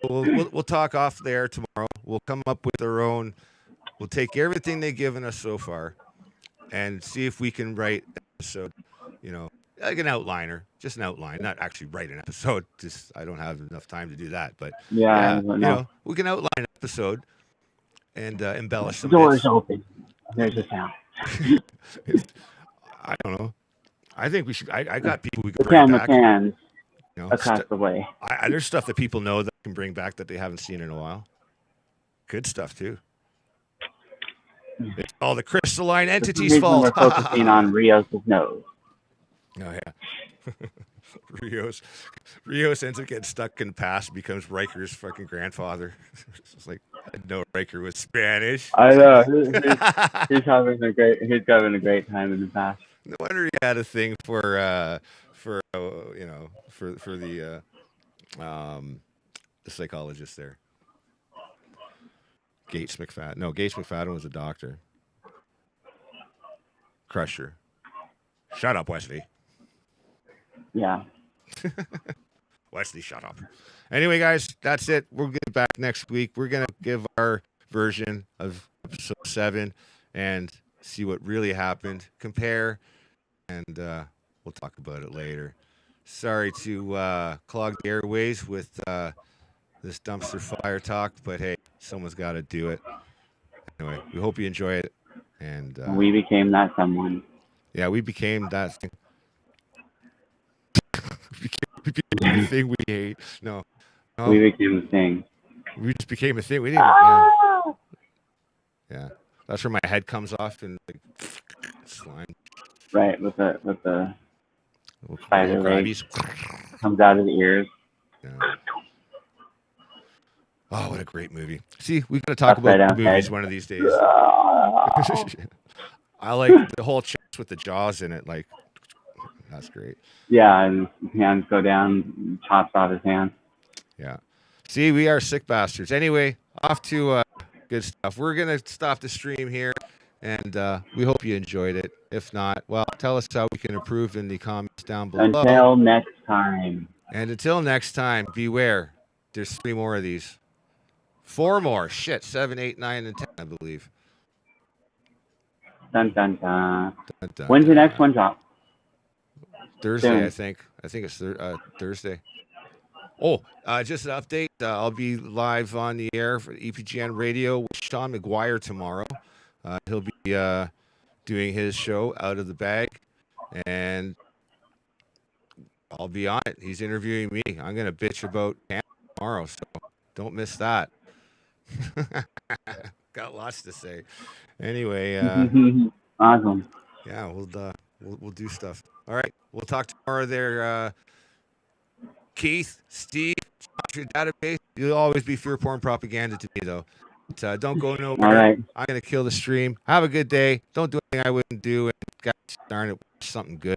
We'll talk off there tomorrow. We'll come up with our own. We'll take everything they've given us so far and see if we can write an episode, you know, like an outliner, just an outline, not actually write an episode. Just I don't have enough time to do that, but Yeah, you know, we can outline an episode and embellish some doors bits. open. There's a sound. I don't know. I think we should. I got people we The could bring camera back. cans You know, across the way. there's stuff that people know that can bring back that they haven't seen in a while. Good stuff too. It's all the crystalline For some entity's reason, fault. we're focusing on Rios' nose. Oh yeah. Rios ends up getting stuck in the past, becomes Riker's fucking grandfather. It's like I didn't know Riker was Spanish. I know. He's having a great time in the past. No wonder he had a thing for you know, for the psychologist there. Gates McFadden. No, Gates McFadden was a doctor. Crusher. Shut up, Wesley. Yeah. Wesley, shut up. Anyway, guys, that's it. We'll get back next week. We're going to give our version of episode 7 and see what really happened, compare, and we'll talk about it later. Sorry to clog the airways with this dumpster fire talk, but hey, someone's got to do it. Anyway, we hope you enjoy it. And We became that someone. yeah, we became that thing. we became the thing we hate. No. We became the thing. We just became a thing. We didn't. Yeah. That's where my head comes off and like slime. Right, with the Little spider leg crabbies. comes out of the ears. Yeah. Oh, what a great movie! See, we got to talk Upside about down movies head. one of these days. I like the whole chest with the jaws in it. Like, that's great. Yeah, and his hands go down, chops off his hand. Yeah. See, we are sick bastards. Anyway, off to good stuff. We're going to stop the stream here, and we hope you enjoyed it. If not, well, tell us how we can improve in the comments down below. Until next time. And until next time, beware. There's 3 more of these. 4 more. Shit, 7, 8, 9, and 10, I believe. Dun, dun, dun. Dun, dun, When's the dun. next one drop? Thursday, Soon. I think. I think it's Thursday. Oh, just an update. I'll be live on the air for EPGN Radio with Sean McGuire tomorrow. He'll be doing his show Out of the Bag, and I'll be on it. He's interviewing me. I'm going to bitch about Canada tomorrow, so don't miss that. Got lots to say. Anyway, Awesome. yeah, we'll do stuff. All right, we'll talk tomorrow there. Keith, Steve, your database. You'll always be fear porn propaganda to me, though. But, don't go nowhere. All right. I'm gonna kill the stream. Have a good day. Don't do anything I wouldn't do, and God darn it, watch something good.